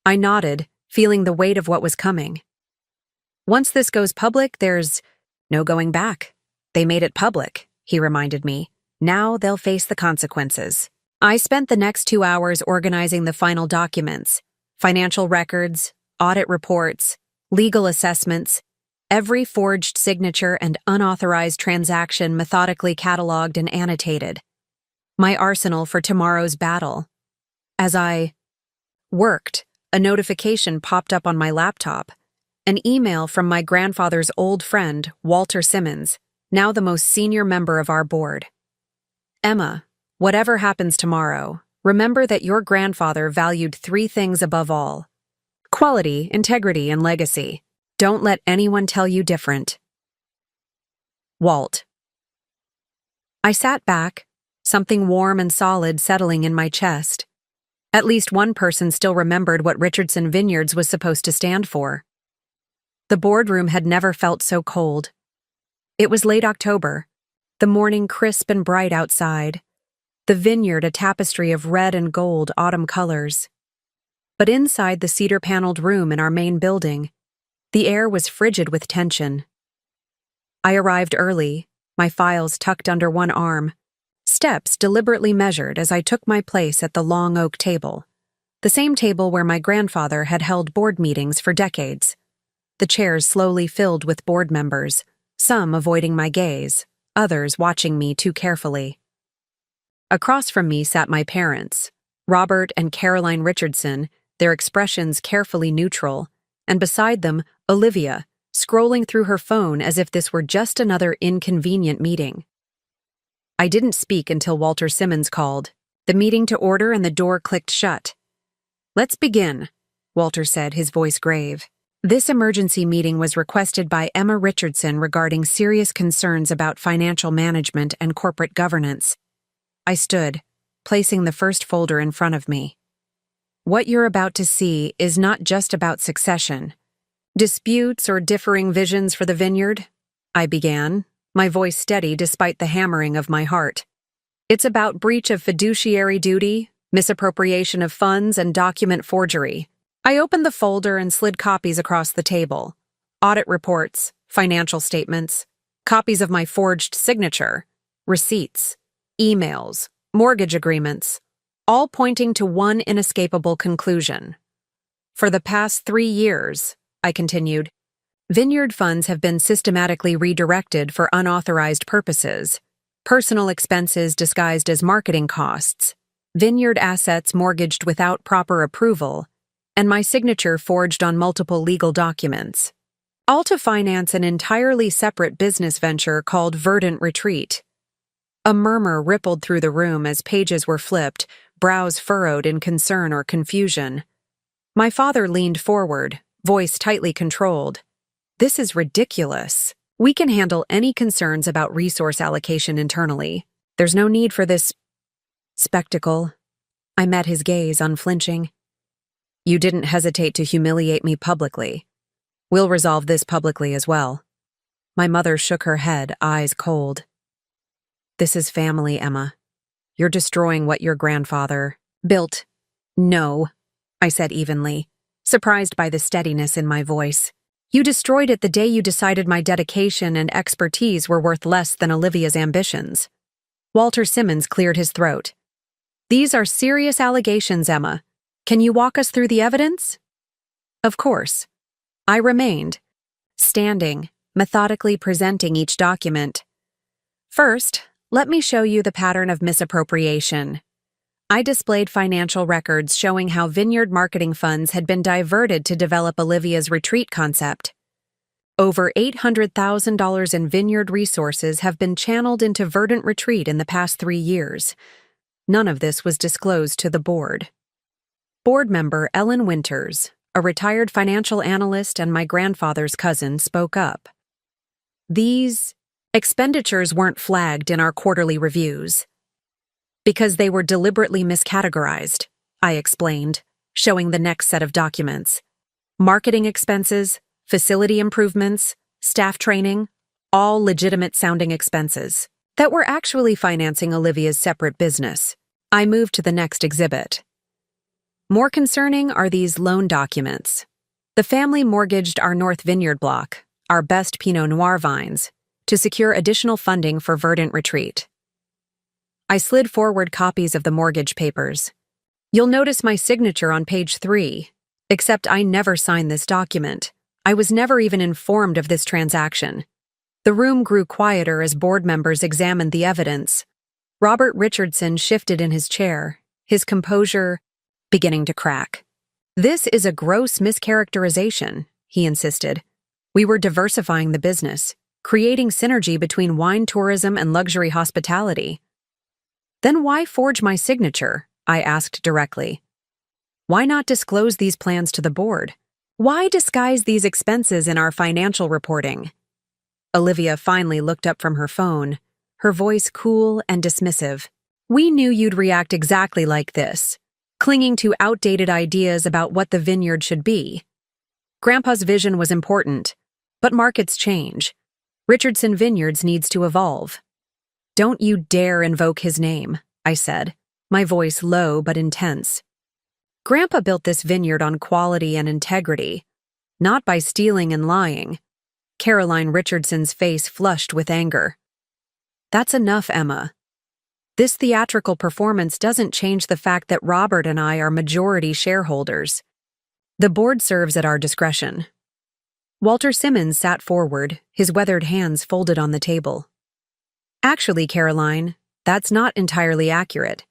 I nodded, feeling the weight of what was coming. "Once this goes public, there's no going back. They made it public," he reminded me. "Now they'll face the consequences." I spent the next 2 hours organizing the final documents, financial records, audit reports, legal assessments, every forged signature and unauthorized transaction methodically cataloged and annotated. My arsenal for tomorrow's battle. As I worked, a notification popped up on my laptop. An email from my grandfather's old friend, Walter Simmons, now the most senior member of our board. "Emma, whatever happens tomorrow, remember that your grandfather valued 3 things above all: quality, integrity, and legacy. Don't let anyone tell you different. Walt." I sat back, something warm and solid settling in my chest. At least one person still remembered what Richardson Vineyards was supposed to stand for. The boardroom had never felt so cold. It was late October, the morning crisp and bright outside, the vineyard a tapestry of red and gold autumn colors. But inside the cedar-paneled room in our main building, the air was frigid with tension. I arrived early, my files tucked under one arm, steps deliberately measured as I took my place at the long oak table, the same table where my grandfather had held board meetings for decades. The chairs slowly filled with board members, some avoiding my gaze, others watching me too carefully. Across from me sat my parents, Robert and Caroline Richardson, their expressions carefully neutral, and beside them, Olivia, scrolling through her phone as if this were just another inconvenient meeting. I didn't speak until Walter Simmons called, the meeting to order, and the door clicked shut. "Let's begin," Walter said, his voice grave. This emergency meeting was requested by Emma Richardson regarding serious concerns about financial management and corporate governance. I stood, placing the first folder in front of me. "What you're about to see is not just about succession. Disputes or differing visions for the vineyard?" I began, my voice steady despite the hammering of my heart. "It's about breach of fiduciary duty, misappropriation of funds, and document forgery." I opened the folder and slid copies across the table. Audit reports, financial statements, copies of my forged signature, receipts, emails, mortgage agreements, all pointing to one inescapable conclusion. "For the past 3 years," I continued, "vineyard funds have been systematically redirected for unauthorized purposes, personal expenses disguised as marketing costs, vineyard assets mortgaged without proper approval, and my signature forged on multiple legal documents, all to finance an entirely separate business venture called Verdant Retreat." A murmur rippled through the room as pages were flipped, brows furrowed in concern or confusion. My father leaned forward, voice tightly controlled. "This is ridiculous. We can handle any concerns about resource allocation internally. There's no need for this spectacle." I met his gaze, unflinching. "You didn't hesitate to humiliate me publicly. We'll resolve this publicly as well." My mother shook her head, eyes cold. "This is family, Emma. You're destroying what your grandfather built." "No," I said evenly, surprised by the steadiness in my voice. "You destroyed it the day you decided my dedication and expertise were worth less than Olivia's ambitions." Walter Simmons cleared his throat. "These are serious allegations, Emma. Can you walk us through the evidence?" Of course. I remained, standing, methodically presenting each document. "First, let me show you the pattern of misappropriation." I displayed financial records showing how vineyard marketing funds had been diverted to develop Olivia's retreat concept. Over $800,000 in vineyard resources have been channeled into Verdant Retreat in the past 3 years. None of this was disclosed to the board. Board member Ellen Winters, a retired financial analyst and my grandfather's cousin, spoke up. "These expenditures weren't flagged in our quarterly reviews because they were deliberately miscategorized," I explained, showing the next set of documents. Marketing expenses, facility improvements, staff training, all legitimate-sounding expenses that were actually financing Olivia's separate business. I moved to the next exhibit. More concerning are these loan documents. The family mortgaged our North Vineyard block, our best Pinot Noir vines, to secure additional funding for Verdant Retreat. I slid forward copies of the mortgage papers. You'll notice my signature on page 3, except I never signed this document. I was never even informed of this transaction. The room grew quieter as board members examined the evidence. Robert Richardson shifted in his chair, his composure beginning to crack. "This is a gross mischaracterization," he insisted. "We were diversifying the business, creating synergy between wine tourism and luxury hospitality." "Then why forge my signature?" I asked directly. "Why not disclose these plans to the board? Why disguise these expenses in our financial reporting?" Olivia finally looked up from her phone, her voice cool and dismissive. "We knew you'd react exactly like this, clinging to outdated ideas about what the vineyard should be. Grandpa's vision was important, but markets change. Richardson Vineyards needs to evolve." "Don't you dare invoke his name," I said, my voice low but intense. "Grandpa built this vineyard on quality and integrity, not by stealing and lying." Caroline Richardson's face flushed with anger. "That's enough, Emma. This theatrical performance doesn't change the fact that Robert and I are majority shareholders. The board serves at our discretion." Walter Simmons sat forward, his weathered hands folded on the table. "Actually, Caroline, that's not entirely accurate.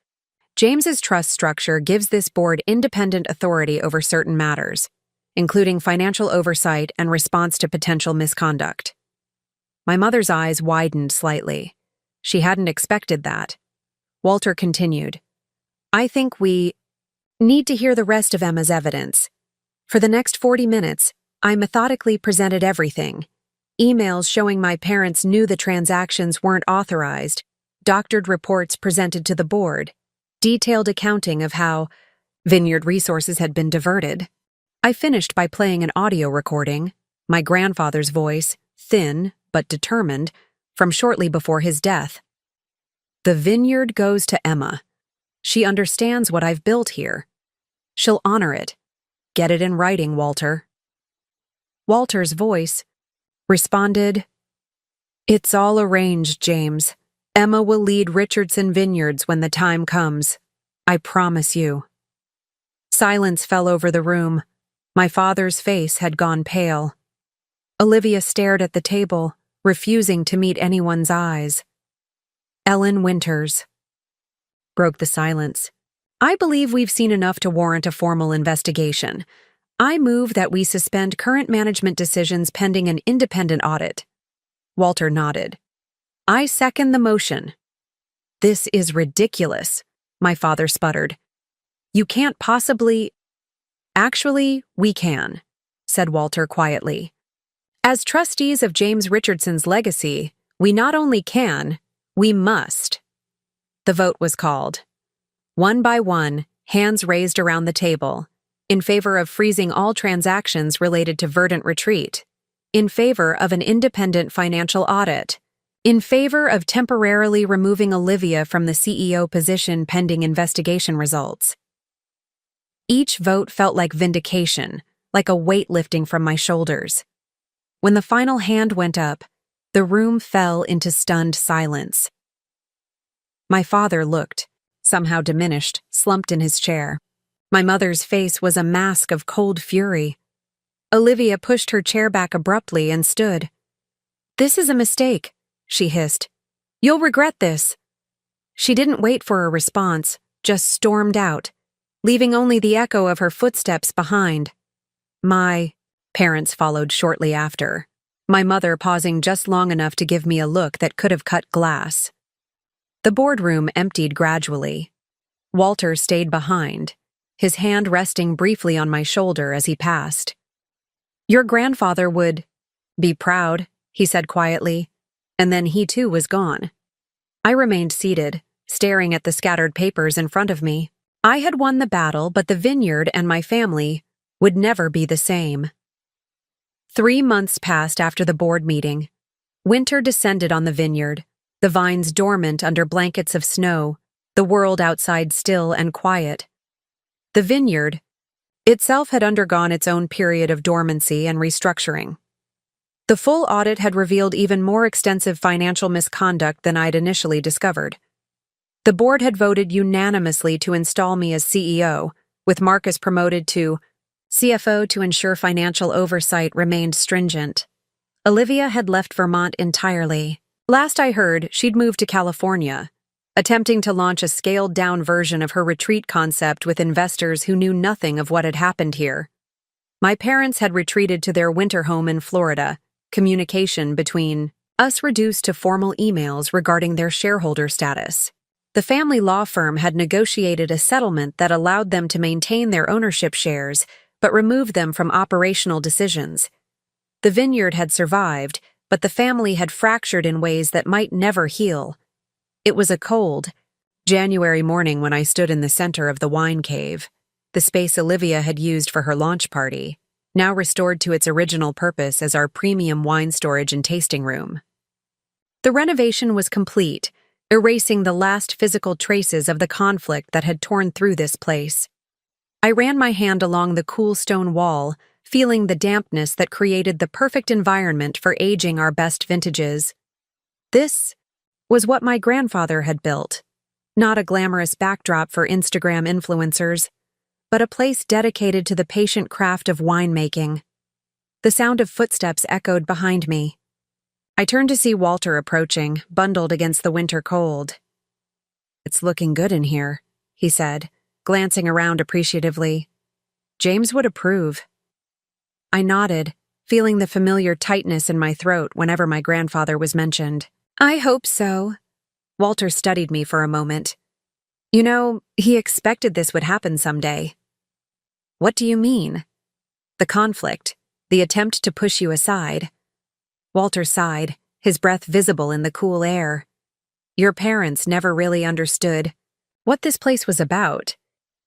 James's trust structure gives this board independent authority over certain matters, including financial oversight and response to potential misconduct." My mother's eyes widened slightly. She hadn't expected that. Walter continued, "I think we need to hear the rest of Emma's evidence. For the next 40 minutes, I methodically presented everything. Emails showing my parents knew the transactions weren't authorized, doctored reports presented to the board, detailed accounting of how vineyard resources had been diverted. I finished by playing an audio recording, my grandfather's voice, thin but determined, from shortly before his death. "The vineyard goes to Emma. She understands what I've built here. She'll honor it. Get it in writing, Walter." Walter's voice responded, "It's all arranged, James. Emma will lead Richardson Vineyards when the time comes. I promise you." Silence fell over the room. My father's face had gone pale. Olivia stared at the table, refusing to meet anyone's eyes. "Ellen Winters," broke the silence, "I believe we've seen enough to warrant a formal investigation. I move that we suspend current management decisions pending an independent audit." Walter nodded. "I second the motion." "This is ridiculous," my father sputtered. "You can't possibly—" "Actually, we can," said Walter quietly. "As trustees of James Richardson's legacy, we not only can, we must." The vote was called. One by one, hands raised around the table, in favor of freezing all transactions related to Verdant Retreat, in favor of an independent financial audit, in favor of temporarily removing Olivia from the CEO position pending investigation results. Each vote felt like vindication, like a weight lifting from my shoulders. When the final hand went up, the room fell into stunned silence. My father looked, somehow diminished, slumped in his chair. My mother's face was a mask of cold fury. Olivia pushed her chair back abruptly and stood. "This is a mistake," she hissed. "You'll regret this." She didn't wait for a response, just stormed out, leaving only the echo of her footsteps behind. My parents followed shortly after, my mother pausing just long enough to give me a look that could have cut glass. The boardroom emptied gradually. Walter stayed behind, his hand resting briefly on my shoulder as he passed. "Your grandfather would be proud," he said quietly, and then he too was gone. I remained seated, staring at the scattered papers in front of me. I had won the battle, but the vineyard and my family would never be the same. 3 months passed after the board meeting. Winter descended on the vineyard, the vines dormant under blankets of snow, the world outside still and quiet. The vineyard itself had undergone its own period of dormancy and restructuring. The full audit had revealed even more extensive financial misconduct than I'd initially discovered. The board had voted unanimously to install me as CEO, with Marcus promoted to CFO to ensure financial oversight remained stringent. Olivia had left Vermont entirely. Last I heard, she'd moved to California, attempting to launch a scaled-down version of her retreat concept with investors who knew nothing of what had happened here. My parents had retreated to their winter home in Florida, communication between us reduced to formal emails regarding their shareholder status. The family law firm had negotiated a settlement that allowed them to maintain their ownership shares but removed them from operational decisions. The vineyard had survived, but the family had fractured in ways that might never heal. It was a cold, January morning when I stood in the center of the wine cave, the space Olivia had used for her launch party, now restored to its original purpose as our premium wine storage and tasting room. The renovation was complete, erasing the last physical traces of the conflict that had torn through this place. I ran my hand along the cool stone wall, feeling the dampness that created the perfect environment for aging our best vintages. This was what my grandfather had built, not a glamorous backdrop for Instagram influencers, but a place dedicated to the patient craft of winemaking. The sound of footsteps echoed behind me. I turned to see Walter approaching, bundled against the winter cold. "It's looking good in here," he said, glancing around appreciatively. "James would approve." I nodded, feeling the familiar tightness in my throat whenever my grandfather was mentioned. "I hope so." Walter studied me for a moment. "You know, he expected this would happen someday." "What do you mean?" "The conflict, the attempt to push you aside." Walter sighed, his breath visible in the cool air. "Your parents never really understood what this place was about.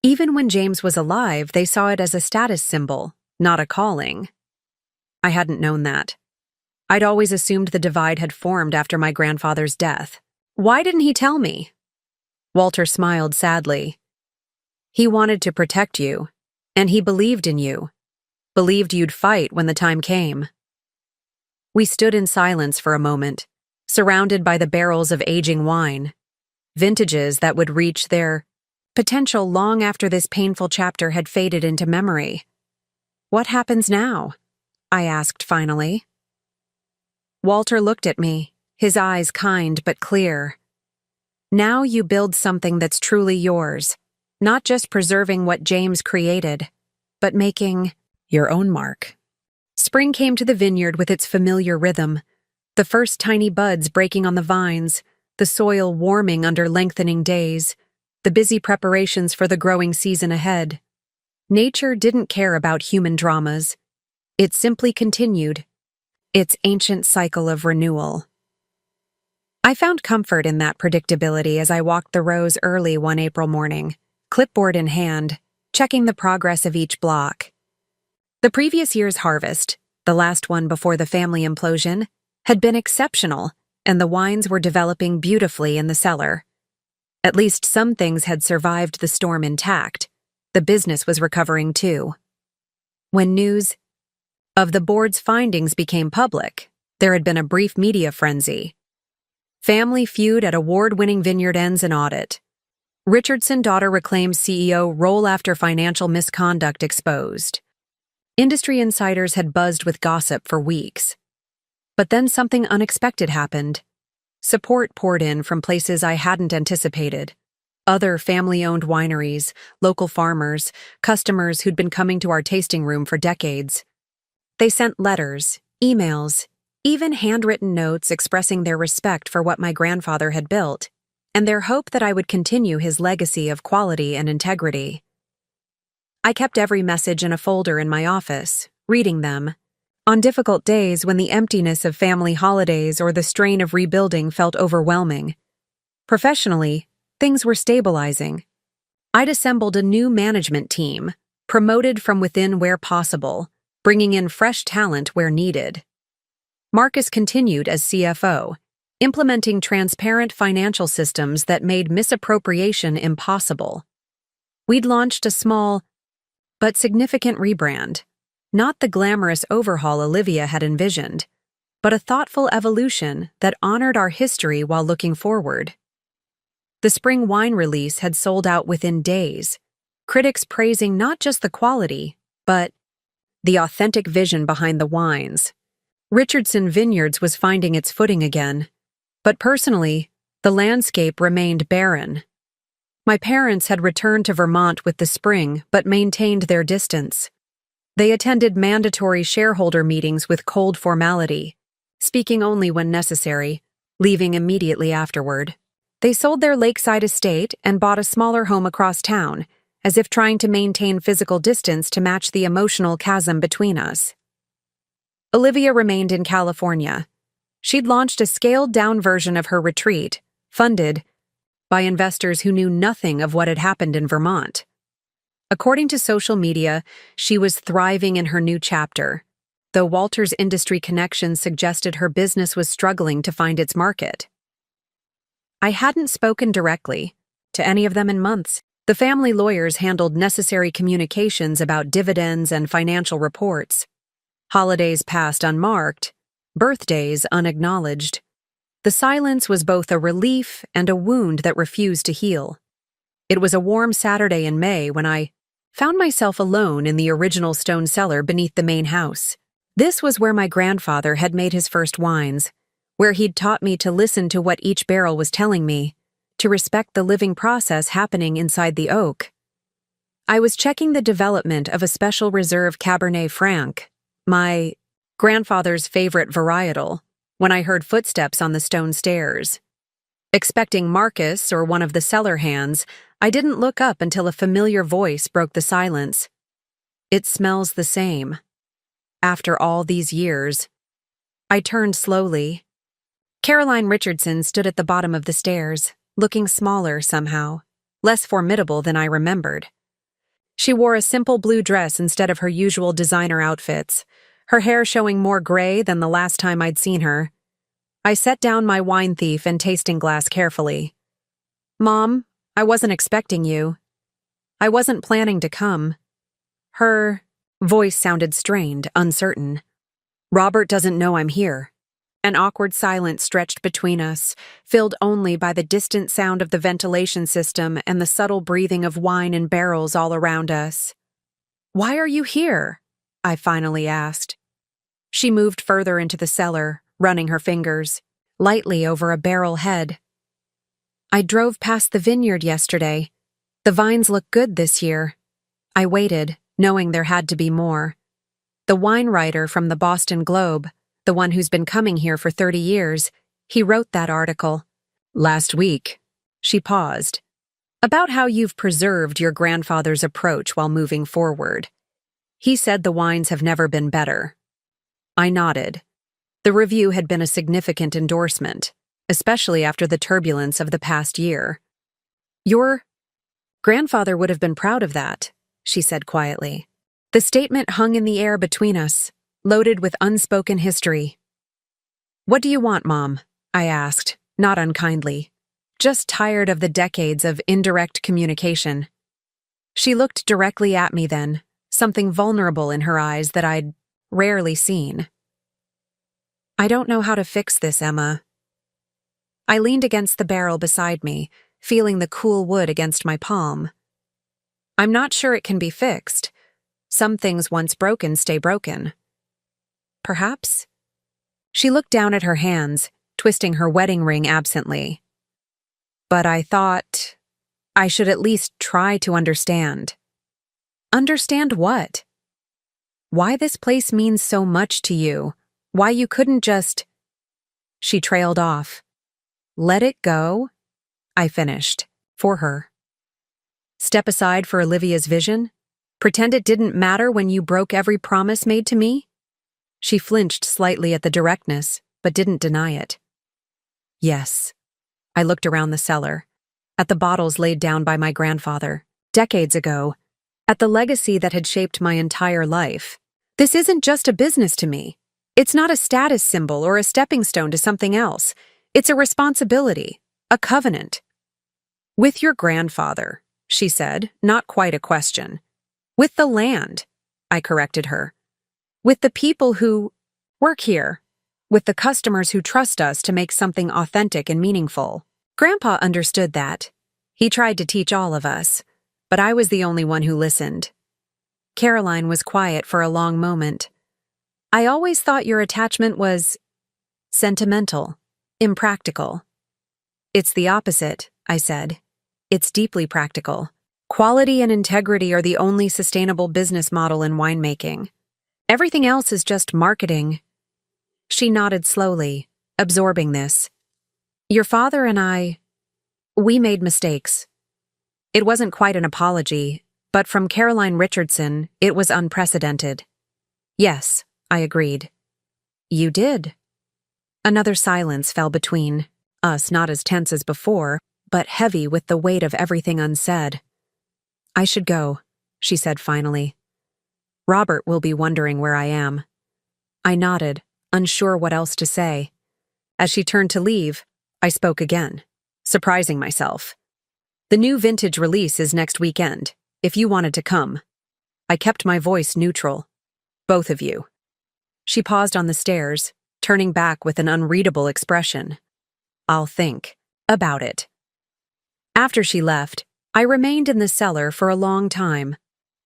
Even when James was alive, they saw it as a status symbol, not a calling." I hadn't known that. I'd always assumed the divide had formed after my grandfather's death. "Why didn't he tell me?" Walter smiled sadly. "He wanted to protect you, and he believed in you. Believed you'd fight when the time came." We stood in silence for a moment, surrounded by the barrels of aging wine, vintages that would reach their potential long after this painful chapter had faded into memory. "What happens now?" I asked finally. Walter looked at me, his eyes kind but clear. "Now you build something that's truly yours, not just preserving what James created, but making your own mark." Spring came to the vineyard with its familiar rhythm, the first tiny buds breaking on the vines, the soil warming under lengthening days, the busy preparations for the growing season ahead. Nature didn't care about human dramas. It simply continued, its ancient cycle of renewal. I found comfort in that predictability as I walked the rows early one April morning, clipboard in hand, checking the progress of each block. The previous year's harvest, the last one before the family implosion, had been exceptional, and the wines were developing beautifully in the cellar. At least some things had survived the storm intact. The business was recovering too. When news of the board's findings became public, there had been a brief media frenzy. Family feud at award-winning vineyard ends in audit. Richardson daughter reclaims CEO role after financial misconduct exposed. Industry insiders had buzzed with gossip for weeks. But then something unexpected happened. Support poured in from places I hadn't anticipated. Other family-owned wineries, local farmers, customers who'd been coming to our tasting room for decades. They sent letters, emails, even handwritten notes expressing their respect for what my grandfather had built, and their hope that I would continue his legacy of quality and integrity. I kept every message in a folder in my office, reading them. On difficult days when the emptiness of family holidays or the strain of rebuilding felt overwhelming. Professionally, things were stabilizing. I'd assembled a new management team, promoted from within where possible, bringing in fresh talent where needed. Marcus continued as CFO, implementing transparent financial systems that made misappropriation impossible. We'd launched a small, but significant rebrand, not the glamorous overhaul Olivia had envisioned, but a thoughtful evolution that honored our history while looking forward. The spring wine release had sold out within days, critics praising not just the quality, but the authentic vision behind the wines. Richardson Vineyards was finding its footing again, but personally, the landscape remained barren. My parents had returned to Vermont with the spring but maintained their distance. They attended mandatory shareholder meetings with cold formality, speaking only when necessary, leaving immediately afterward. They sold their lakeside estate and bought a smaller home across town, as if trying to maintain physical distance to match the emotional chasm between us. Olivia remained in California. She'd launched a scaled-down version of her retreat, funded by investors who knew nothing of what had happened in Vermont. According to social media, she was thriving in her new chapter, though Walter's industry connections suggested her business was struggling to find its market. I hadn't spoken directly to any of them in months. The family lawyers handled necessary communications about dividends and financial reports. Holidays passed unmarked, birthdays unacknowledged. The silence was both a relief and a wound that refused to heal. It was a warm Saturday in May when I found myself alone in the original stone cellar beneath the main house. This was where my grandfather had made his first wines, where he'd taught me to listen to what each barrel was telling me, to respect the living process happening inside the oak. I was checking the development of a special reserve Cabernet Franc, my grandfather's favorite varietal, when I heard footsteps on the stone stairs. Expecting Marcus or one of the cellar hands, I didn't look up until a familiar voice broke the silence. "It smells the same." After all these years, I turned slowly. Caroline Richardson stood at the bottom of the stairs, looking smaller somehow, less formidable than I remembered. She wore a simple blue dress instead of her usual designer outfits, her hair showing more gray than the last time I'd seen her. I set down my wine thief and tasting glass carefully. "Mom, I wasn't expecting you. I wasn't planning to come." Her voice sounded strained, uncertain. "Robert doesn't know I'm here." An awkward silence stretched between us, filled only by the distant sound of the ventilation system and the subtle breathing of wine in barrels all around us. "Why are you here?" I finally asked. She moved further into the cellar, running her fingers lightly over a barrel head. "I drove past the vineyard yesterday. The vines look good this year." I waited, knowing there had to be more. The wine writer from the Boston Globe, the one who's been coming here for 30 years, he wrote that article. "Last week." She paused. "About how you've preserved your grandfather's approach while moving forward. He said the wines have never been better." I nodded. The review had been a significant endorsement, especially after the turbulence of the past year. "Your grandfather would have been proud of that," she said quietly. The statement hung in the air between us, loaded with unspoken history. "What do you want, Mom?" I asked, not unkindly. Just tired of the decades of indirect communication. She looked directly at me then, something vulnerable in her eyes that I'd rarely seen. "I don't know how to fix this, Emma." I leaned against the barrel beside me, feeling the cool wood against my palm. "I'm not sure it can be fixed. Some things once broken stay broken." "Perhaps?" She looked down at her hands, twisting her wedding ring absently. "But I thought I should at least try to understand." "Understand what?" "Why this place means so much to you. Why you couldn't just—" She trailed off. "Let it go?" I finished, for her. "Step aside for Olivia's vision? Pretend it didn't matter when you broke every promise made to me?" She flinched slightly at the directness, but didn't deny it. "Yes." I looked around the cellar, at the bottles laid down by my grandfather, decades ago, at the legacy that had shaped my entire life. This isn't just a business to me. It's not a status symbol or a stepping stone to something else. It's a responsibility, a covenant. With your grandfather, she said, not quite a question. With the land, I corrected her. With the people who work here. With the customers who trust us to make something authentic and meaningful. Grandpa understood that. He tried to teach all of us, but I was the only one who listened. Caroline was quiet for a long moment. I always thought your attachment was sentimental, impractical. It's the opposite, I said. It's deeply practical. Quality and integrity are the only sustainable business model in winemaking. Everything else is just marketing. She nodded slowly, absorbing this. Your father and we made mistakes. It wasn't quite an apology, but from Caroline Richardson, it was unprecedented. Yes, I agreed. You did. Another silence fell between us, not as tense as before, but heavy with the weight of everything unsaid. I should go, she said finally. Robert will be wondering where I am. I nodded, unsure what else to say. As she turned to leave, I spoke again, surprising myself. The new vintage release is next weekend, if you wanted to come. I kept my voice neutral. Both of you. She paused on the stairs, turning back with an unreadable expression. I'll think about it. After she left, I remained in the cellar for a long time,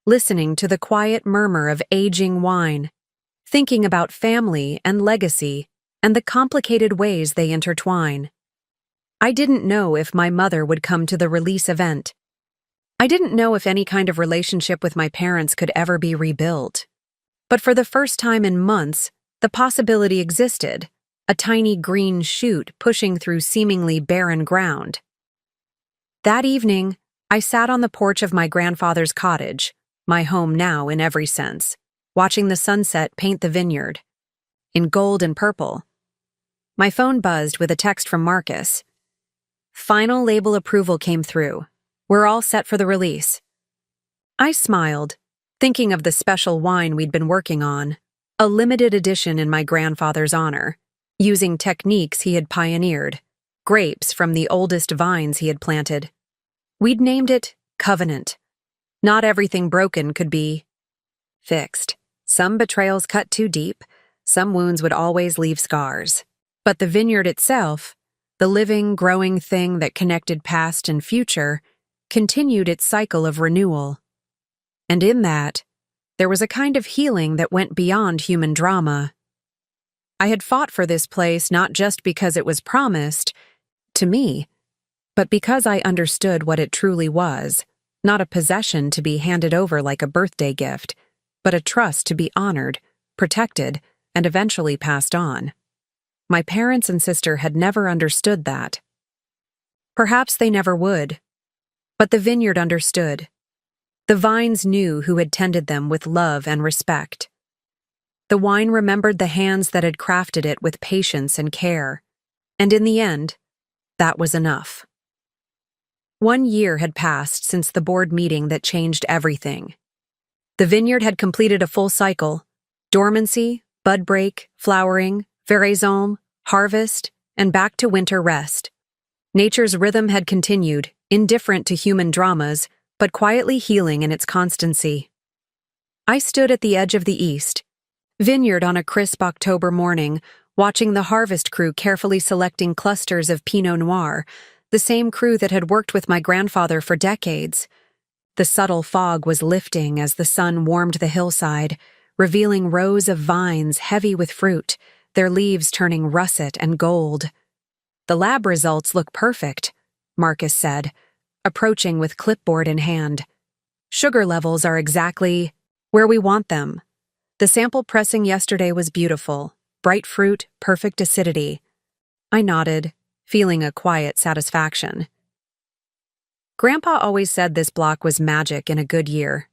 listening to the quiet murmur of aging wine, thinking about family and legacy and the complicated ways they intertwine. I didn't know if my mother would come to the release event. I didn't know if any kind of relationship with my parents could ever be rebuilt. But for the first time in months, the possibility existed, a tiny green shoot pushing through seemingly barren ground. That evening, I sat on the porch of my grandfather's cottage, my home now in every sense, watching the sunset paint the vineyard. In gold and purple. My phone buzzed with a text from Marcus. Final label approval came through. We're all set for the release. I smiled, thinking of the special wine we'd been working on, a limited edition in my grandfather's honor, using techniques he had pioneered, grapes from the oldest vines he had planted. We'd named it Covenant. Not everything broken could be fixed. Some betrayals cut too deep, some wounds would always leave scars. But the vineyard itself, the living, growing thing that connected past and future, continued its cycle of renewal. And in that, there was a kind of healing that went beyond human drama. I had fought for this place not just because it was promised to me, but because I understood what it truly was, not a possession to be handed over like a birthday gift, but a trust to be honored, protected, and eventually passed on. My parents and sister had never understood that. Perhaps they never would. But the vineyard understood. The vines knew who had tended them with love and respect. The wine remembered the hands that had crafted it with patience and care. And in the end, that was enough. 1 year had passed since the board meeting that changed everything. The vineyard had completed a full cycle: dormancy, bud break, flowering, veraison, harvest, and back to winter rest. Nature's rhythm had continued, indifferent to human dramas, but quietly healing in its constancy. I stood at the edge of the east, vineyard on a crisp October morning, watching the harvest crew carefully selecting clusters of Pinot Noir, the same crew that had worked with my grandfather for decades. The subtle fog was lifting as the sun warmed the hillside, revealing rows of vines heavy with fruit, their leaves turning russet and gold. The lab results look perfect, Marcus said, approaching with clipboard in hand. Sugar levels are exactly where we want them. The sample pressing yesterday was beautiful, bright fruit, perfect acidity. I nodded, feeling a quiet satisfaction. Grandpa always said this block was magic in a good year.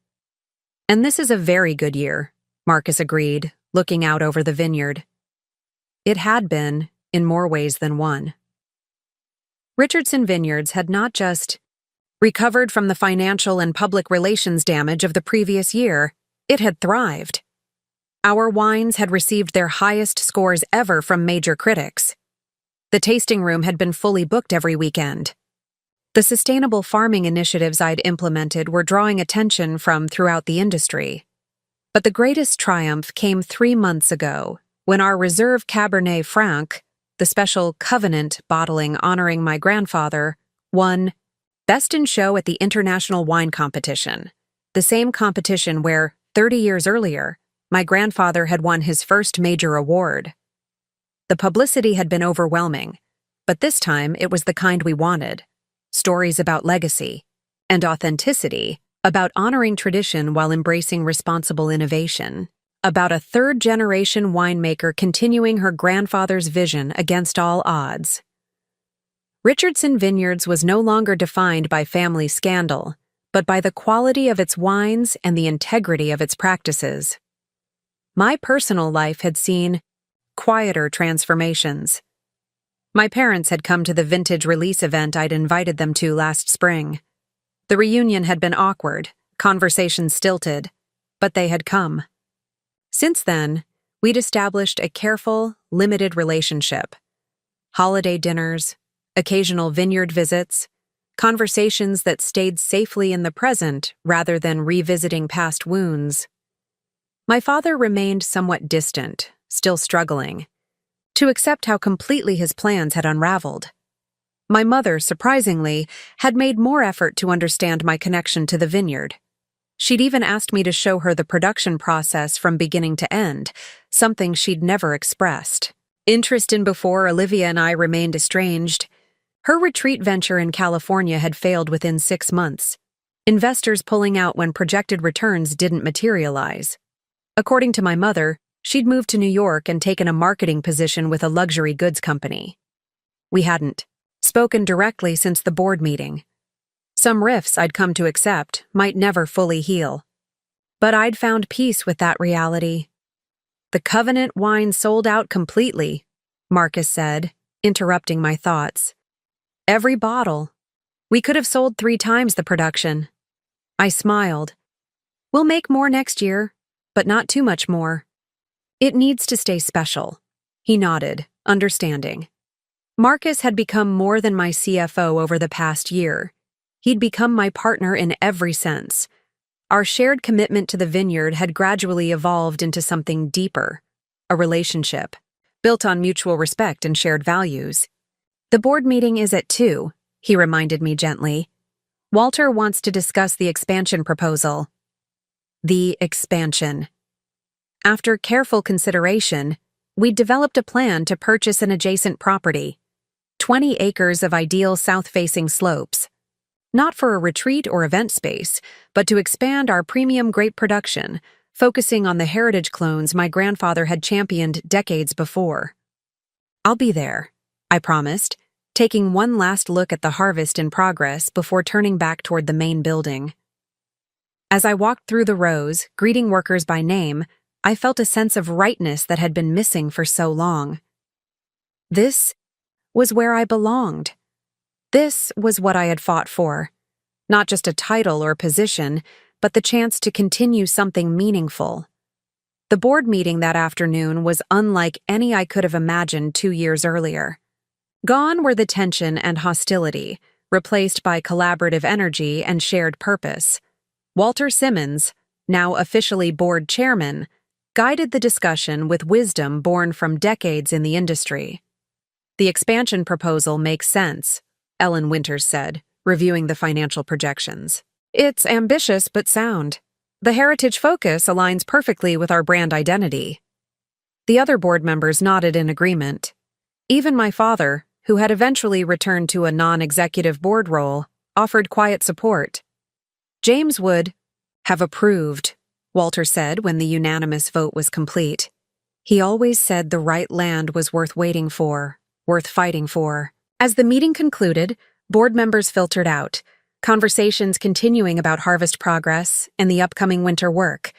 And this is a very good year, Marcus agreed, looking out over the vineyard. It had been, in more ways than one. Richardson Vineyards had not just Recovered from the financial and public relations damage of the previous year, it had thrived. Our wines had received their highest scores ever from major critics. The tasting room had been fully booked every weekend. The sustainable farming initiatives I'd implemented were drawing attention from throughout the industry. But the greatest triumph came 3 months ago, when our Reserve Cabernet Franc, the special Covenant bottling honoring my grandfather, won Best in Show at the International Wine Competition, the same competition where, 30 years earlier, my grandfather had won his first major award. The publicity had been overwhelming, but this time it was the kind we wanted. Stories about legacy and authenticity, about honoring tradition while embracing responsible innovation, about a third-generation winemaker continuing her grandfather's vision against all odds. Richardson Vineyards was no longer defined by family scandal, but by the quality of its wines and the integrity of its practices. My personal life had seen quieter transformations. My parents had come to the vintage release event I'd invited them to last spring. The reunion had been awkward, conversations stilted, but they had come. Since then, we'd established a careful, limited relationship. Holiday dinners, occasional vineyard visits, conversations that stayed safely in the present rather than revisiting past wounds. My father remained somewhat distant, still struggling to accept how completely his plans had unraveled. My mother, surprisingly, had made more effort to understand my connection to the vineyard. She'd even asked me to show her the production process from beginning to end, something she'd never expressed. Interest in before Olivia and I remained estranged. Her retreat venture in California had failed within 6 months, investors pulling out when projected returns didn't materialize. According to my mother, she'd moved to New York and taken a marketing position with a luxury goods company. We hadn't spoken directly since the board meeting. Some rifts I'd come to accept might never fully heal. But I'd found peace with that reality. The Covenant wine sold out completely, Marcus said, interrupting my thoughts. Every bottle. We could have sold 3 times the production. I smiled. We'll make more next year, but not too much more. It needs to stay special. He nodded, understanding. Marcus had become more than my CFO over the past year. He'd become my partner in every sense. Our shared commitment to the vineyard had gradually evolved into something deeper, a relationship, built on mutual respect and shared values. The board meeting is at 2, he reminded me gently. Walter wants to discuss the expansion proposal. The expansion. After careful consideration, we developed a plan to purchase an adjacent property, 20 acres of ideal south-facing slopes. Not for a retreat or event space, but to expand our premium grape production, focusing on the heritage clones my grandfather had championed decades before. I'll be there, I promised, taking one last look at the harvest in progress before turning back toward the main building. As I walked through the rows, greeting workers by name, I felt a sense of rightness that had been missing for so long. This was where I belonged. This was what I had fought for. Not just a title or position, but the chance to continue something meaningful. The board meeting that afternoon was unlike any I could have imagined 2 years earlier. Gone were the tension and hostility, replaced by collaborative energy and shared purpose. Walter Simmons, now officially board chairman, guided the discussion with wisdom born from decades in the industry. The expansion proposal makes sense, Ellen Winters said, reviewing the financial projections. It's ambitious but sound. The heritage focus aligns perfectly with our brand identity. The other board members nodded in agreement. Even my father, who had eventually returned to a non-executive board role, offered quiet support. James would have approved, Walter said when the unanimous vote was complete. He always said the right land was worth waiting for, worth fighting for. As the meeting concluded, board members filtered out, conversations continuing about harvest progress and the upcoming winter work.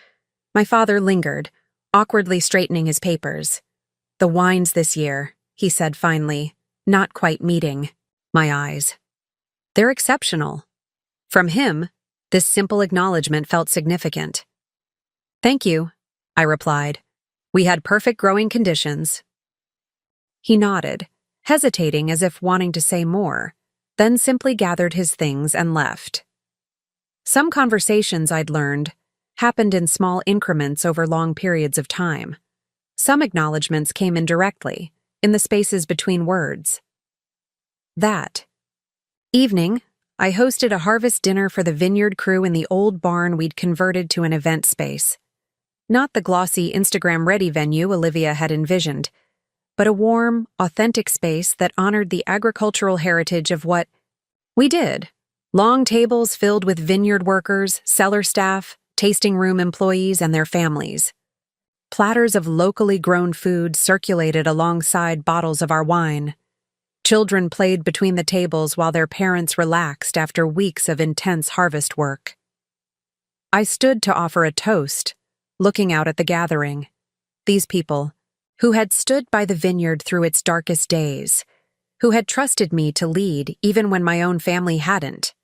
My father lingered, awkwardly straightening his papers. The wines this year, he said finally, not quite meeting my eyes. They're exceptional. From him, this simple acknowledgement felt significant. "Thank you," I replied. "We had perfect growing conditions." He nodded, hesitating as if wanting to say more, then simply gathered his things and left. Some conversations, I'd learned, happened in small increments over long periods of time. Some acknowledgments came indirectly, in the spaces between words. That evening, I hosted a harvest dinner for the vineyard crew in the old barn we'd converted to an event space. Not the glossy Instagram-ready venue Olivia had envisioned, but a warm, authentic space that honored the agricultural heritage of what we did. Long tables filled with vineyard workers, cellar staff, tasting room employees, and their families. Platters of locally grown food circulated alongside bottles of our wine. Children played between the tables while their parents relaxed after weeks of intense harvest work. I stood to offer a toast, looking out at the gathering. These people, who had stood by the vineyard through its darkest days, who had trusted me to lead even when my own family hadn't.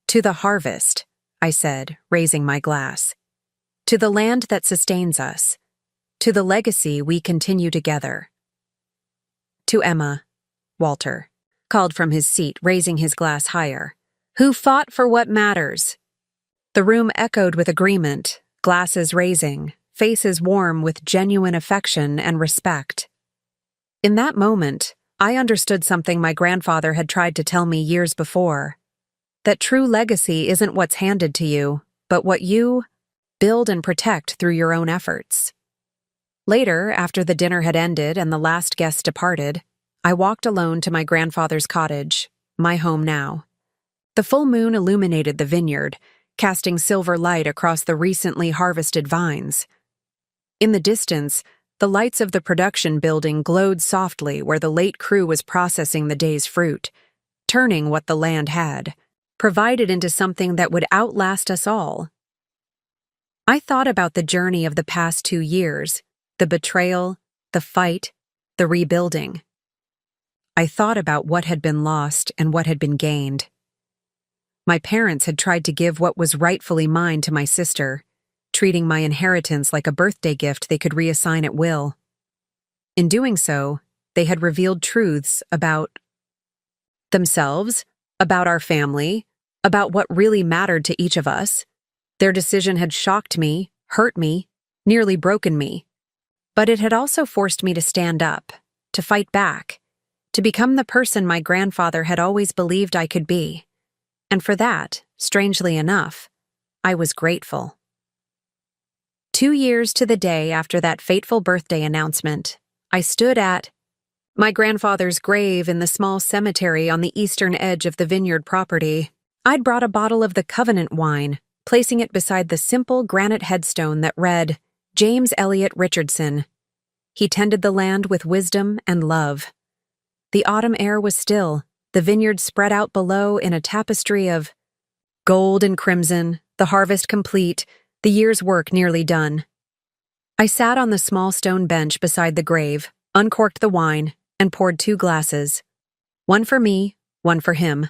"To the harvest," I said, raising my glass. "To the land that sustains us. To the legacy we continue together." "To Emma," Walter called from his seat, raising his glass higher, "who fought for what matters." The room echoed with agreement, glasses raising, faces warm with genuine affection and respect. In that moment, I understood something my grandfather had tried to tell me years before. That true legacy isn't what's handed to you, but what you build and protect through your own efforts. Later, after the dinner had ended and the last guest departed, I walked alone to my grandfather's cottage, my home now. The full moon illuminated the vineyard, casting silver light across the recently harvested vines. In the distance, the lights of the production building glowed softly where the late crew was processing the day's fruit, turning what the land had, provided into something that would outlast us all. I thought about the journey of the past 2 years, the betrayal, the fight, the rebuilding. I thought about what had been lost and what had been gained. My parents had tried to give what was rightfully mine to my sister, treating my inheritance like a birthday gift they could reassign at will. In doing so, they had revealed truths about themselves, about our family, about what really mattered to each of us. Their decision had shocked me, hurt me, nearly broken me. But it had also forced me to stand up, to fight back, to become the person my grandfather had always believed I could be. And for that, strangely enough, I was grateful. 2 years to the day after that fateful birthday announcement, I stood at my grandfather's grave in the small cemetery on the eastern edge of the vineyard property. I'd brought a bottle of the Covenant wine, placing it beside the simple granite headstone that read, "James Elliott Richardson." He tended the land with wisdom and love. The autumn air was still, the vineyard spread out below in a tapestry of gold and crimson, the harvest complete, the year's work nearly done. I sat on the small stone bench beside the grave, uncorked the wine, and poured 2 glasses. One for me, one for him.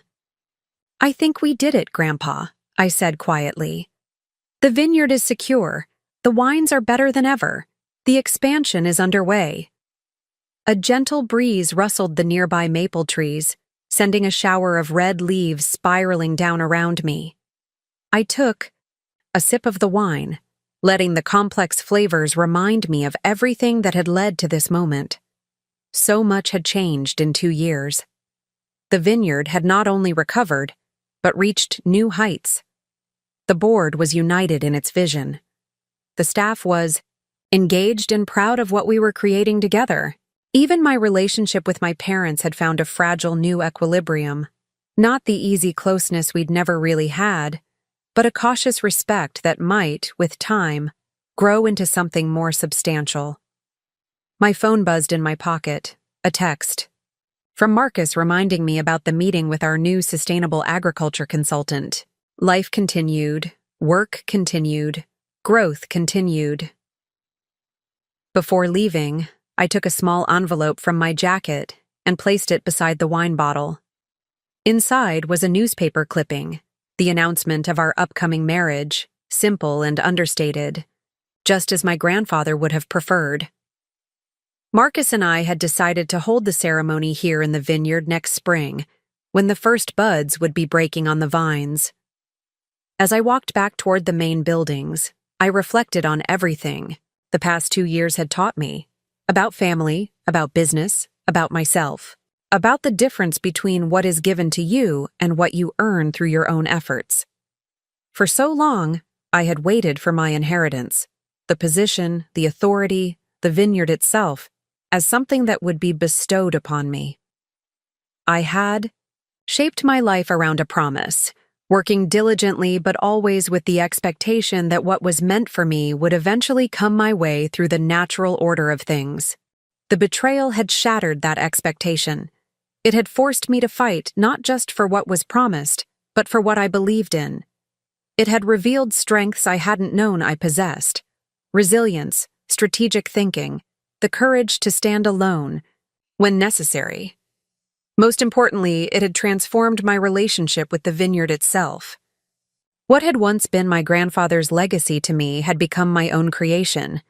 "I think we did it, Grandpa," I said quietly. "The vineyard is secure. The wines are better than ever. The expansion is underway." A gentle breeze rustled the nearby maple trees, sending a shower of red leaves spiraling down around me. I took a sip of the wine, letting the complex flavors remind me of everything that had led to this moment. So much had changed in 2 years. The vineyard had not only recovered, but reached new heights. The board was united in its vision. The staff was engaged and proud of what we were creating together. Even my relationship with my parents had found a fragile new equilibrium. Not the easy closeness we'd never really had, but a cautious respect that might, with time, grow into something more substantial. My phone buzzed in my pocket, a text from Marcus reminding me about the meeting with our new sustainable agriculture consultant. Life continued, work continued, growth continued. Before leaving, I took a small envelope from my jacket and placed it beside the wine bottle. Inside was a newspaper clipping, the announcement of our upcoming marriage, simple and understated, just as my grandfather would have preferred. Marcus and I had decided to hold the ceremony here in the vineyard next spring, when the first buds would be breaking on the vines. As I walked back toward the main buildings, I reflected on everything the past 2 years had taught me, about family, about business, about myself, about the difference between what is given to you and what you earn through your own efforts. For so long, I had waited for my inheritance, the position, the authority, the vineyard itself, as something that would be bestowed upon me. I had shaped my life around a promise, working diligently but always with the expectation that what was meant for me would eventually come my way through the natural order of things. The betrayal had shattered that expectation. It had forced me to fight not just for what was promised, but for what I believed in. It had revealed strengths I hadn't known I possessed: resilience, strategic thinking, the courage to stand alone when necessary. Most importantly, it had transformed my relationship with the vineyard itself. What had once been my grandfather's legacy to me had become my own creation,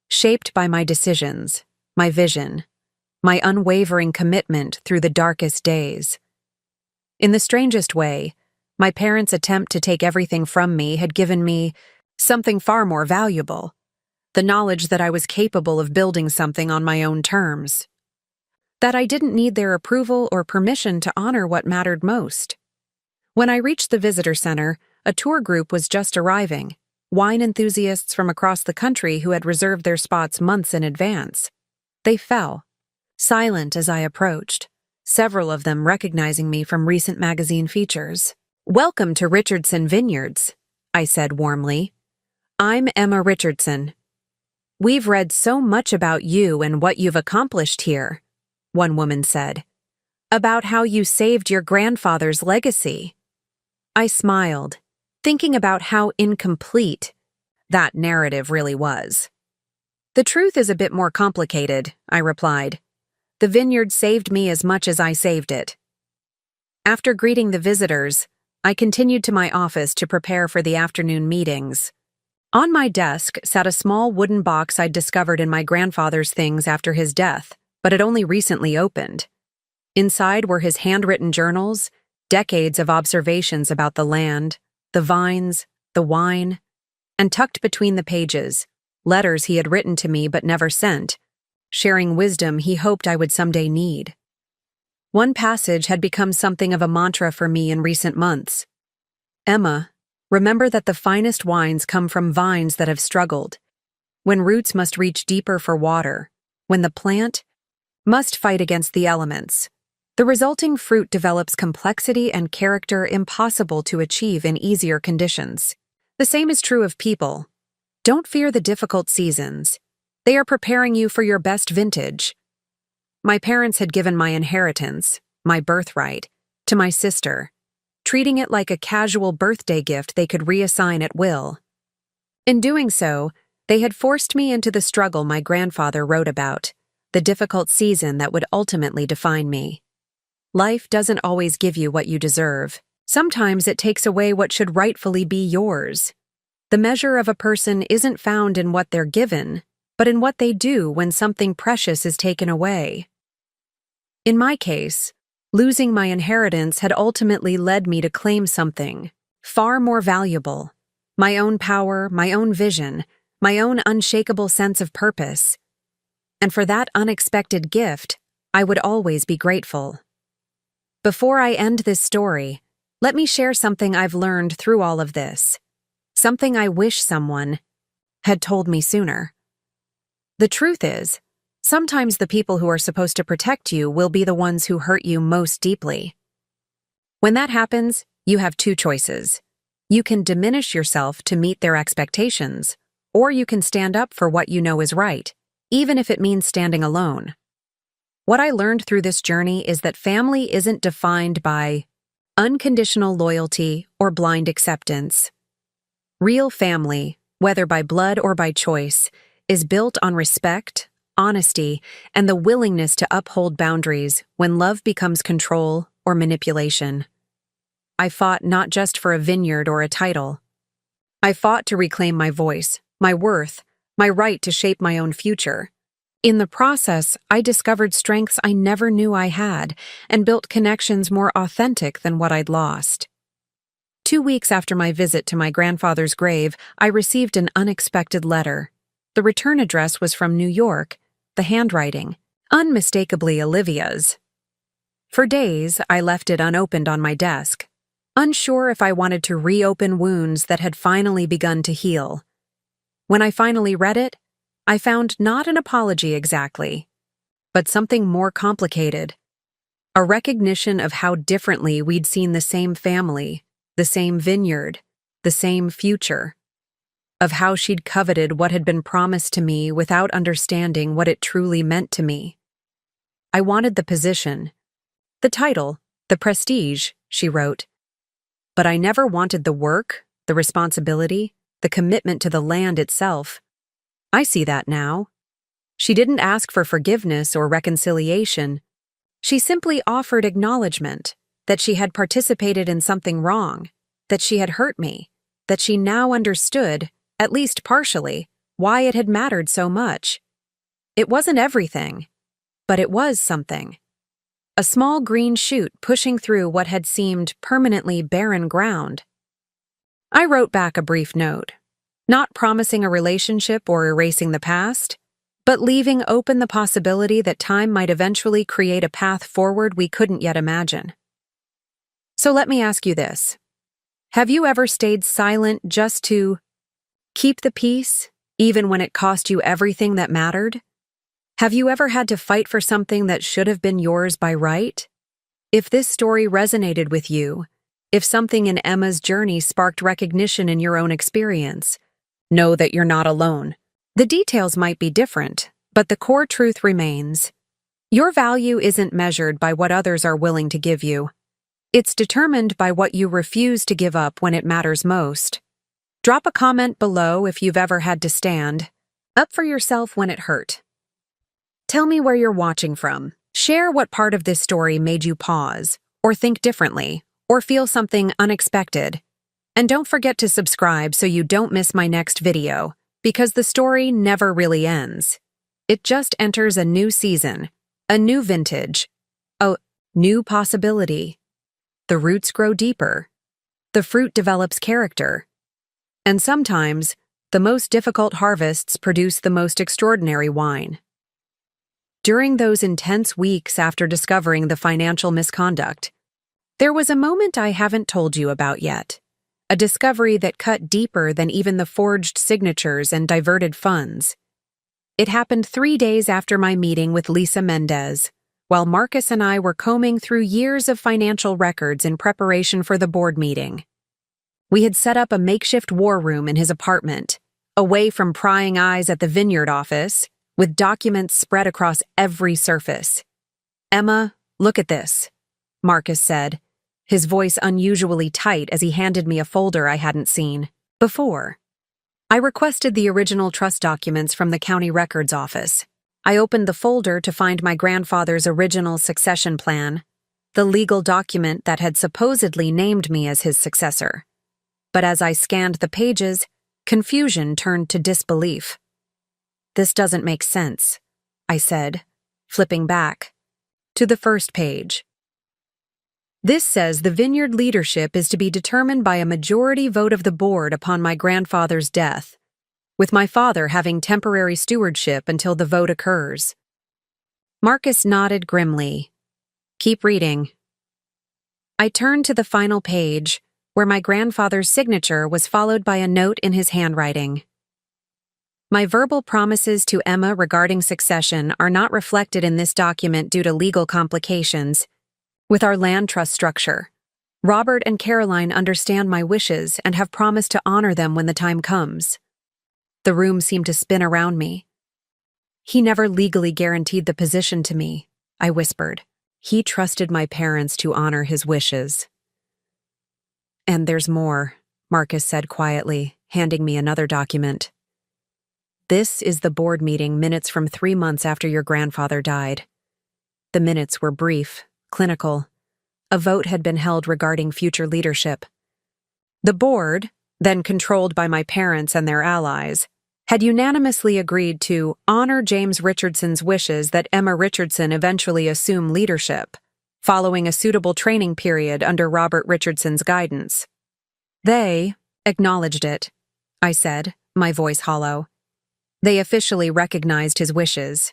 shaped by my decisions, my vision, my unwavering commitment through the darkest days. In the strangest way, my parents' attempt to take everything from me had given me something far more valuable: the knowledge that I was capable of building something on my own terms, that I didn't need their approval or permission to honor what mattered most. When I reached the visitor center, a tour group was just arriving, wine enthusiasts from across the country who had reserved their spots months in advance. They fell, silent as I approached, several of them recognizing me from recent magazine features. "Welcome to Richardson Vineyards," I said warmly. "I'm Emma Richardson. We've read so much about you and what you've accomplished here," one woman said, "about how you saved your grandfather's legacy." I smiled, thinking about how incomplete that narrative really was. "The truth is a bit more complicated," I replied. "The vineyard saved me as much as I saved it." After greeting the visitors, I continued to my office to prepare for the afternoon meetings. On my desk sat a small wooden box I'd discovered in my grandfather's things after his death, but had only recently opened. Inside were his handwritten journals, decades of observations about the land, the vines, the wine, and tucked between the pages, letters he had written to me but never sent, sharing wisdom he hoped I would someday need. One passage had become something of a mantra for me in recent months. "Emma, remember that the finest wines come from vines that have struggled, when roots must reach deeper for water, when the plant must fight against the elements. The resulting fruit develops complexity and character impossible to achieve in easier conditions. The same is true of people. Don't fear the difficult seasons. They are preparing you for your best vintage." My parents had given my inheritance, my birthright, to my sister, treating it like a casual birthday gift they could reassign at will. In doing so, they had forced me into the struggle my grandfather wrote about, the difficult season that would ultimately define me. Life doesn't always give you what you deserve. Sometimes it takes away what should rightfully be yours. The measure of a person isn't found in what they're given, but in what they do when something precious is taken away. In my case, losing my inheritance had ultimately led me to claim something far more valuable: my own power, my own vision, my own unshakable sense of purpose. And for that unexpected gift, I would always be grateful. Before I end this story, let me share something I've learned through all of this, something I wish someone had told me sooner. The truth is, sometimes the people who are supposed to protect you will be the ones who hurt you most deeply. When that happens, you have two choices. You can diminish yourself to meet their expectations, or you can stand up for what you know is right, even if it means standing alone. What I learned through this journey is that family isn't defined by unconditional loyalty or blind acceptance. Real family, whether by blood or by choice, is built on respect, honesty, and the willingness to uphold boundaries when love becomes control or manipulation. I fought not just for a vineyard or a title. I fought to reclaim my voice, my worth, my right to shape my own future. In the process, I discovered strengths I never knew I had and built connections more authentic than what I'd lost. 2 weeks after my visit to my grandfather's grave, I received an unexpected letter. The return address was from New York, the handwriting, unmistakably Olivia's. For days, I left it unopened on my desk, unsure if I wanted to reopen wounds that had finally begun to heal. When I finally read it, I found not an apology exactly, but something more complicated. A recognition of how differently we'd seen the same family, the same vineyard, the same future. Of how she'd coveted what had been promised to me without understanding what it truly meant to me. I wanted the position, the title, the prestige, she wrote. But I never wanted the work, the responsibility, the commitment to the land itself. I see that now. She didn't ask for forgiveness or reconciliation. She simply offered acknowledgement that she had participated in something wrong, that she had hurt me, that she now understood, at least partially, why it had mattered so much. It wasn't everything, but it was something. A small green shoot pushing through what had seemed permanently barren ground. I wrote back a brief note, not promising a relationship or erasing the past, but leaving open the possibility that time might eventually create a path forward we couldn't yet imagine. So let me ask you this. Have you ever stayed silent just to keep the peace, even when it cost you everything that mattered? Have you ever had to fight for something that should have been yours by right? If this story resonated with you, if something in Emma's journey sparked recognition in your own experience, know that you're not alone. The details might be different, but the core truth remains. Your value isn't measured by what others are willing to give you. It's determined by what you refuse to give up when it matters most. Drop a comment below if you've ever had to stand up for yourself when it hurt. Tell me where you're watching from. Share what part of this story made you pause, or think differently, or feel something unexpected. And don't forget to subscribe so you don't miss my next video, because the story never really ends. It just enters a new season, a new vintage, a new possibility. The roots grow deeper. The fruit develops character. And sometimes, the most difficult harvests produce the most extraordinary wine. During those intense weeks after discovering the financial misconduct, there was a moment I haven't told you about yet. A discovery that cut deeper than even the forged signatures and diverted funds. It happened 3 days after my meeting with Lisa Mendez, while Marcus and I were combing through years of financial records in preparation for the board meeting. We had set up a makeshift war room in his apartment, away from prying eyes at the vineyard office, with documents spread across every surface. "Emma, look at this," Marcus said, his voice unusually tight as he handed me a folder I hadn't seen before. I requested the original trust documents from the county records office. I opened the folder to find my grandfather's original succession plan, the legal document that had supposedly named me as his successor. But as I scanned the pages, confusion turned to disbelief. "This doesn't make sense," I said, flipping back to the first page. "This says the vineyard leadership is to be determined by a majority vote of the board upon my grandfather's death, with my father having temporary stewardship until the vote occurs." Marcus nodded grimly. "Keep reading." I turned to the final page, where my grandfather's signature was followed by a note in his handwriting. "My verbal promises to Emma regarding succession are not reflected in this document due to legal complications with our land trust structure. Robert and Caroline understand my wishes and have promised to honor them when the time comes." The room seemed to spin around me. "He never legally guaranteed the position to me," I whispered. "He trusted my parents to honor his wishes." "And there's more," Marcus said quietly, handing me another document. "This is the board meeting minutes from 3 months after your grandfather died." The minutes were brief, clinical, a vote had been held regarding future leadership. The board, then controlled by my parents and their allies, had unanimously agreed to honor James Richardson's wishes that Emma Richardson eventually assume leadership, following a suitable training period under Robert Richardson's guidance. They acknowledged it, I said, my voice hollow. They officially recognized his wishes.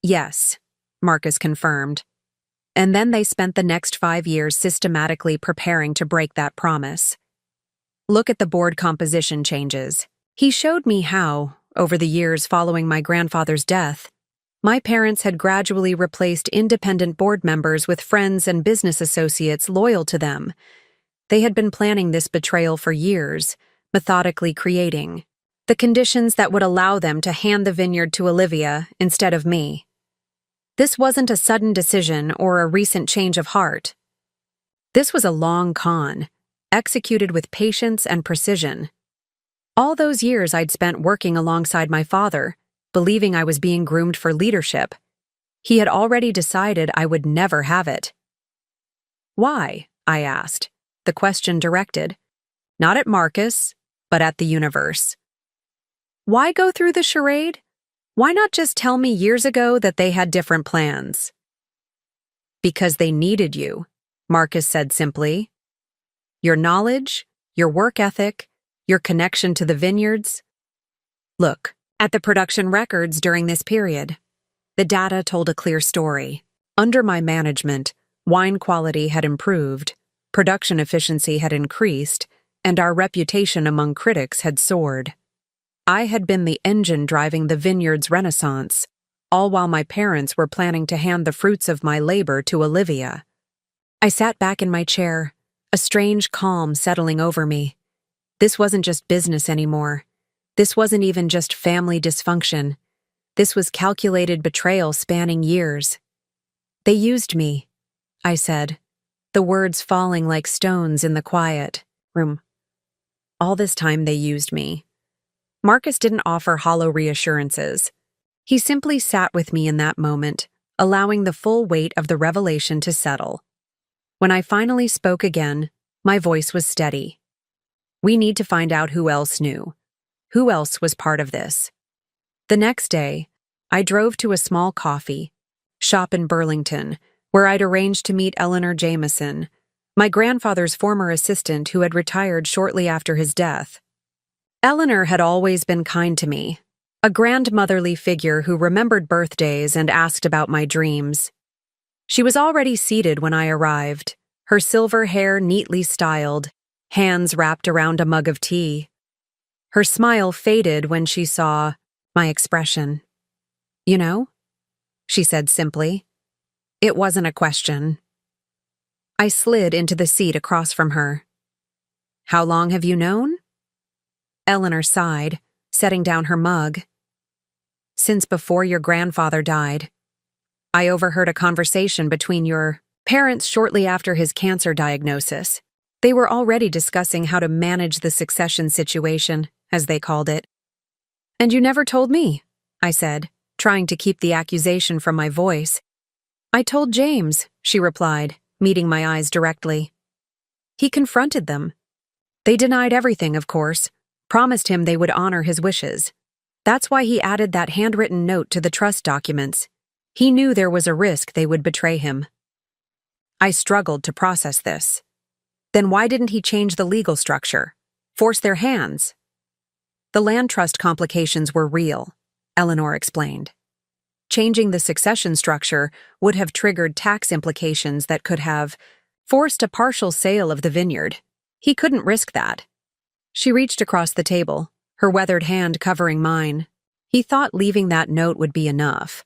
Yes, Marcus confirmed. And then they spent the next 5 years systematically preparing to break that promise. Look at the board composition changes. He showed me how, over the years following my grandfather's death, my parents had gradually replaced independent board members with friends and business associates loyal to them. They had been planning this betrayal for years, methodically creating the conditions that would allow them to hand the vineyard to Olivia instead of me. This wasn't a sudden decision or a recent change of heart. This was a long con, executed with patience and precision. All those years I'd spent working alongside my father, believing I was being groomed for leadership. He had already decided I would never have it. Why? I asked, the question directed, not at Marcus, but at the universe. Why go through the charade? Why not just tell me years ago that they had different plans? Because they needed you, Marcus said simply. Your knowledge, your work ethic, your connection to the vineyards. Look at the production records during this period. The data told a clear story. Under my management, wine quality had improved, production efficiency had increased, and our reputation among critics had soared. I had been the engine driving the vineyard's renaissance, all while my parents were planning to hand the fruits of my labor to Olivia. I sat back in my chair, a strange calm settling over me. This wasn't just business anymore. This wasn't even just family dysfunction. This was calculated betrayal spanning years. They used me, I said, the words falling like stones in the quiet room. All this time they used me. Marcus didn't offer hollow reassurances. He simply sat with me in that moment, allowing the full weight of the revelation to settle. When I finally spoke again, my voice was steady. We need to find out who else knew. Who else was part of this? The next day, I drove to a small coffee shop in Burlington, where I'd arranged to meet Eleanor Jameson, my grandfather's former assistant who had retired shortly after his death. Eleanor had always been kind to me, a grandmotherly figure who remembered birthdays and asked about my dreams. She was already seated when I arrived, her silver hair neatly styled, hands wrapped around a mug of tea. Her smile faded when she saw my expression. You know? She said simply. It wasn't a question. I slid into the seat across from her. How long have you known? Eleanor sighed, setting down her mug. Since before your grandfather died. I overheard a conversation between your parents shortly after his cancer diagnosis. They were already discussing how to manage the succession situation, as they called it. And you never told me, I said, trying to keep the accusation from my voice. I told James, she replied, meeting my eyes directly. He confronted them. They denied everything, of course, promised him they would honor his wishes. That's why he added that handwritten note to the trust documents. He knew there was a risk they would betray him. I struggled to process this. Then why didn't he change the legal structure? Force their hands? The land trust complications were real, Eleanor explained. Changing the succession structure would have triggered tax implications that could have forced a partial sale of the vineyard. He couldn't risk that. She reached across the table, her weathered hand covering mine. He thought leaving that note would be enough,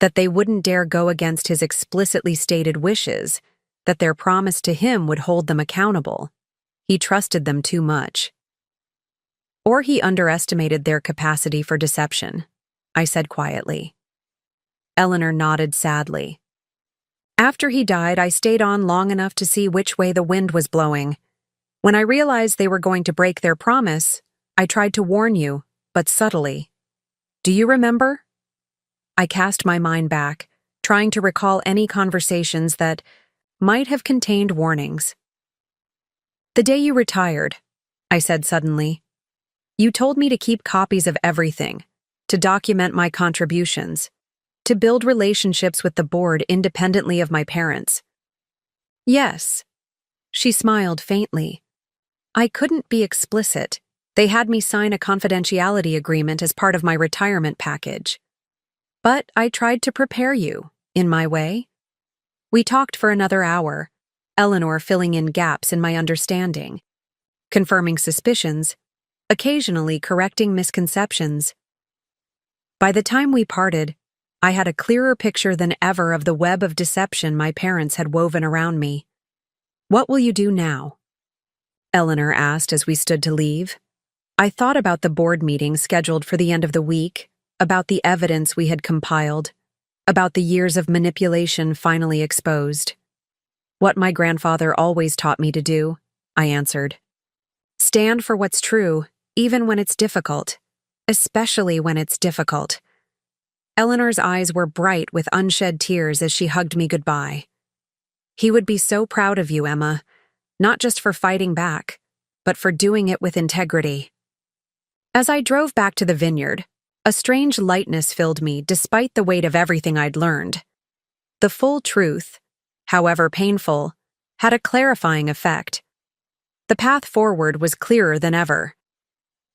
that they wouldn't dare go against his explicitly stated wishes, that their promise to him would hold them accountable. He trusted them too much. Or he underestimated their capacity for deception, I said quietly. Eleanor nodded sadly. After he died, I stayed on long enough to see which way the wind was blowing. When I realized they were going to break their promise, I tried to warn you, but subtly. Do you remember? I cast my mind back, trying to recall any conversations that might have contained warnings. "The day you retired," I said suddenly, "you told me to keep copies of everything, to document my contributions, to build relationships with the board independently of my parents." "Yes." She smiled faintly. "I couldn't be explicit. They had me sign a confidentiality agreement as part of my retirement package. But I tried to prepare you, in my way." We talked for another hour, Eleanor filling in gaps in my understanding, confirming suspicions, occasionally correcting misconceptions. By the time we parted, I had a clearer picture than ever of the web of deception my parents had woven around me. "What will you do now?" Eleanor asked as we stood to leave. I thought about the board meeting scheduled for the end of the week, about the evidence we had compiled, about the years of manipulation finally exposed. "What my grandfather always taught me to do," I answered. "Stand for what's true, even when it's difficult, especially when it's difficult." Eleanor's eyes were bright with unshed tears as she hugged me goodbye. "He would be so proud of you, Emma, not just for fighting back, but for doing it with integrity." As I drove back to the vineyard, a strange lightness filled me despite the weight of everything I'd learned. The full truth, however painful, had a clarifying effect. The path forward was clearer than ever.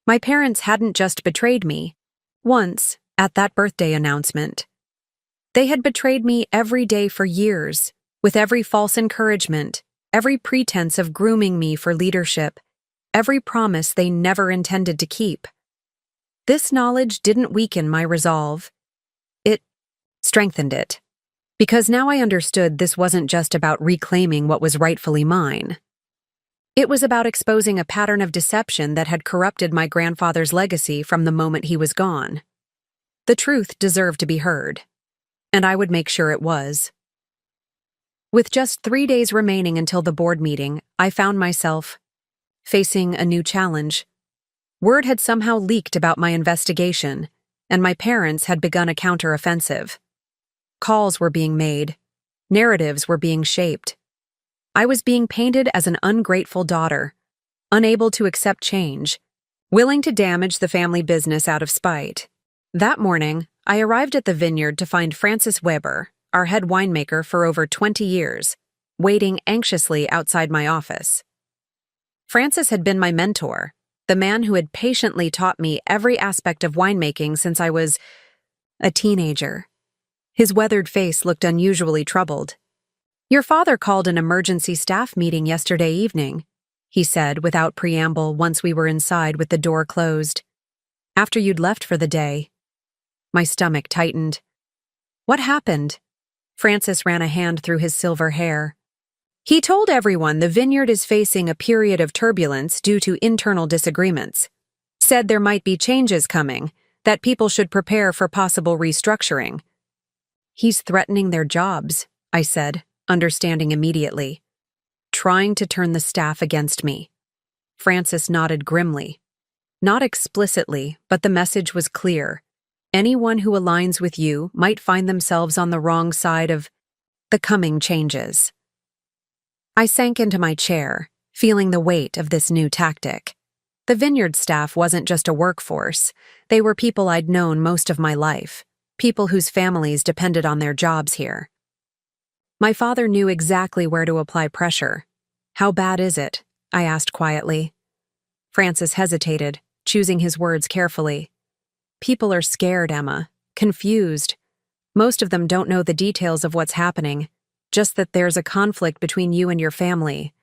My parents hadn't just betrayed me once, at that birthday announcement. They had betrayed me every day for years, with every false encouragement, every pretense of grooming me for leadership, every promise they never intended to keep. This knowledge didn't weaken my resolve. It strengthened it. Because now I understood this wasn't just about reclaiming what was rightfully mine. It was about exposing a pattern of deception that had corrupted my grandfather's legacy from the moment he was gone. The truth deserved to be heard, and I would make sure it was. With just 3 days remaining until the board meeting, I found myself facing a new challenge. Word had somehow leaked about my investigation, and my parents had begun a counteroffensive. Calls were being made. Narratives were being shaped. I was being painted as an ungrateful daughter, unable to accept change, willing to damage the family business out of spite. That morning, I arrived at the vineyard to find Francis Weber, our head winemaker for over 20 years, waiting anxiously outside my office. Francis had been my mentor, the man who had patiently taught me every aspect of winemaking since I was a teenager. His weathered face looked unusually troubled. "Your father called an emergency staff meeting yesterday evening," he said without preamble once we were inside with the door closed. "After you'd left for the day." My stomach tightened. "What happened?" Francis ran a hand through his silver hair. "He told everyone the vineyard is facing a period of turbulence due to internal disagreements. Said there might be changes coming, that people should prepare for possible restructuring." "He's threatening their jobs," I said, understanding immediately. "Trying to turn the staff against me." Francis nodded grimly. "Not explicitly, but the message was clear. Anyone who aligns with you might find themselves on the wrong side of the coming changes." I sank into my chair, feeling the weight of this new tactic. The vineyard staff wasn't just a workforce. They were people I'd known most of my life, people whose families depended on their jobs here. My father knew exactly where to apply pressure. "How bad is it?" I asked quietly. Francis hesitated, choosing his words carefully. "People are scared, Emma, confused. Most of them don't know the details of what's happening, just that there's a conflict between you and your family.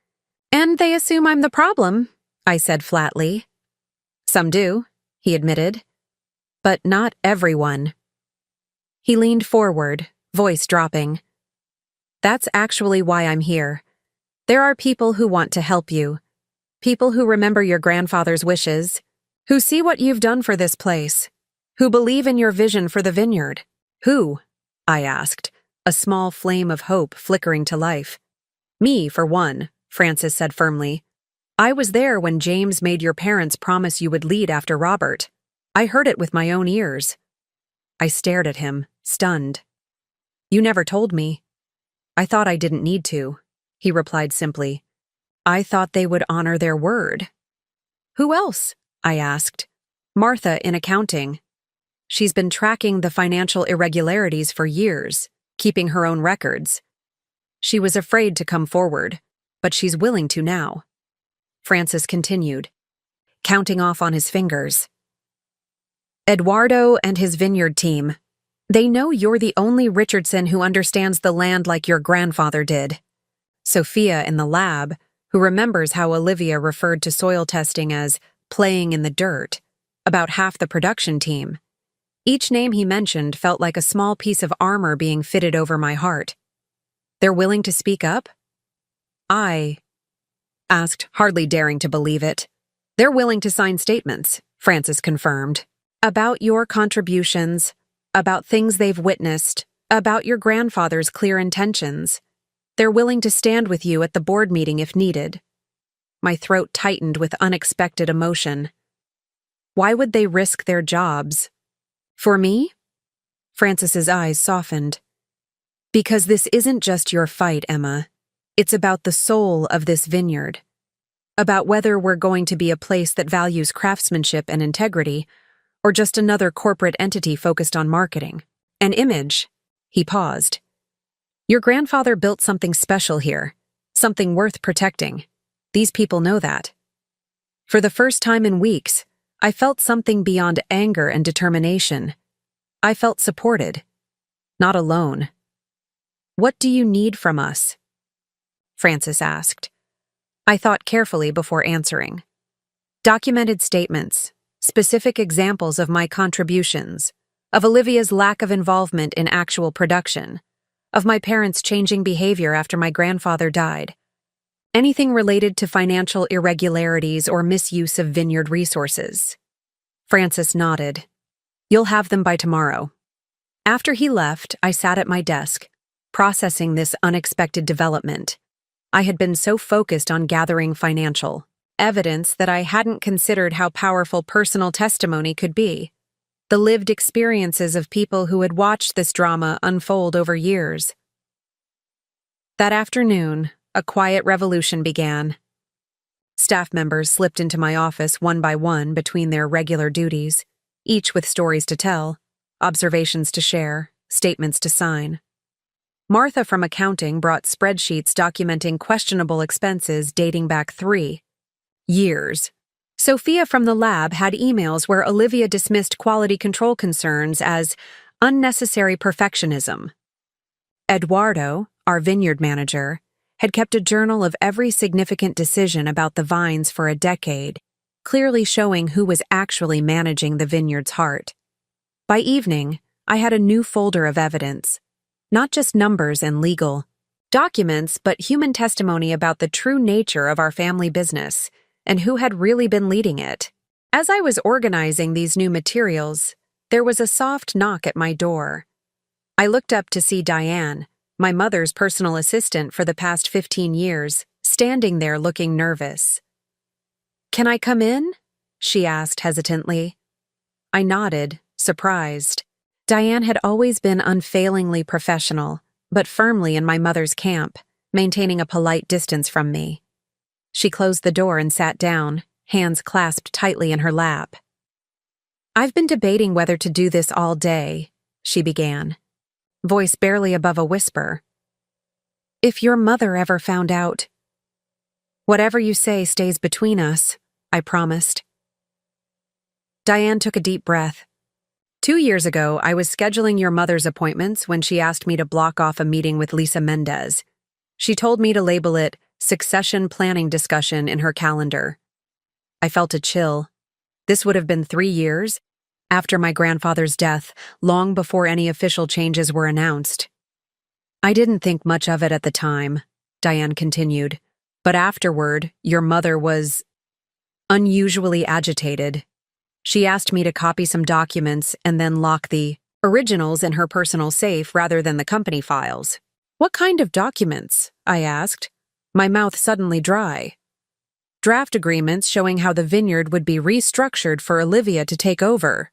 And they assume I'm the problem," I said flatly. "Some do," he admitted. "But not everyone." He leaned forward, voice dropping. "That's actually why I'm here. There are people who want to help you. People who remember your grandfather's wishes, who see what you've done for this place, who believe in your vision for the vineyard." "Who?" I asked, a small flame of hope flickering to life. "Me, for one," Francis said firmly. "I was there when James made your parents promise you would lead after Robert. I heard it with my own ears." I stared at him, stunned. "You never told me." "I thought I didn't need to," he replied simply. I thought they would honor their word. Who else? I asked. Martha in accounting. She's been tracking the financial irregularities for years, keeping her own records. She was afraid to come forward, but she's willing to now. Francis continued, counting off on his fingers. Eduardo and his vineyard team. They know you're the only Richardson who understands the land like your grandfather did. Sophia in the lab, who remembers how Olivia referred to soil testing as playing in the dirt, about half the production team. Each name he mentioned felt like a small piece of armor being fitted over my heart. They're willing to speak up? I asked, hardly daring to believe it. They're willing to sign statements, Francis confirmed, about your contributions, about things they've witnessed, about your grandfather's clear intentions. They're willing to stand with you at the board meeting if needed. My throat tightened with unexpected emotion. Why would they risk their jobs? For me? Francis's eyes softened. Because this isn't just your fight, Emma. It's about the soul of this vineyard. About whether we're going to be a place that values craftsmanship and integrity, or just another corporate entity focused on marketing. An image. He paused. Your grandfather built something special here, something worth protecting. These people know that. For the first time in weeks, I felt something beyond anger and determination. I felt supported, not alone. What do you need from us? Francis asked. I thought carefully before answering. Documented statements, specific examples of my contributions, of Olivia's lack of involvement in actual production, of my parents' changing behavior after my grandfather died. Anything related to financial irregularities or misuse of vineyard resources. Francis nodded. You'll have them by tomorrow. After he left, I sat at my desk, processing this unexpected development. I had been so focused on gathering financial evidence that I hadn't considered how powerful personal testimony could be. The lived experiences of people who had watched this drama unfold over years. That afternoon, a quiet revolution began. Staff members slipped into my office one by one between their regular duties, each with stories to tell, observations to share, statements to sign. Martha from accounting brought spreadsheets documenting questionable expenses dating back 3 years. Sophia from the lab had emails where Olivia dismissed quality control concerns as unnecessary perfectionism. Eduardo, our vineyard manager, had kept a journal of every significant decision about the vines for a decade, clearly showing who was actually managing the vineyard's heart. By evening, I had a new folder of evidence, not just numbers and legal documents, but human testimony about the true nature of our family business and who had really been leading it. As I was organizing these new materials, there was a soft knock at my door. I looked up to see Diane, my mother's personal assistant for the past 15 years, standing there looking nervous. Can I come in? She asked hesitantly. I nodded, surprised. Diane had always been unfailingly professional, but firmly in my mother's camp, maintaining a polite distance from me. She closed the door and sat down, hands clasped tightly in her lap. I've been debating whether to do this all day, she began, voice barely above a whisper. If your mother ever found out. Whatever you say stays between us, I promised. Diane took a deep breath. 2 years ago, I was scheduling your mother's appointments when she asked me to block off a meeting with Lisa Mendez. She told me to label it succession planning discussion in her calendar. I felt a chill. This would have been 3 years, after my grandfather's death, long before any official changes were announced. I didn't think much of it at the time, Diane continued, but afterward, your mother was unusually agitated. She asked me to copy some documents and then lock the originals in her personal safe rather than the company files. What kind of documents? I asked, my mouth suddenly dry. Draft agreements showing how the vineyard would be restructured for Olivia to take over,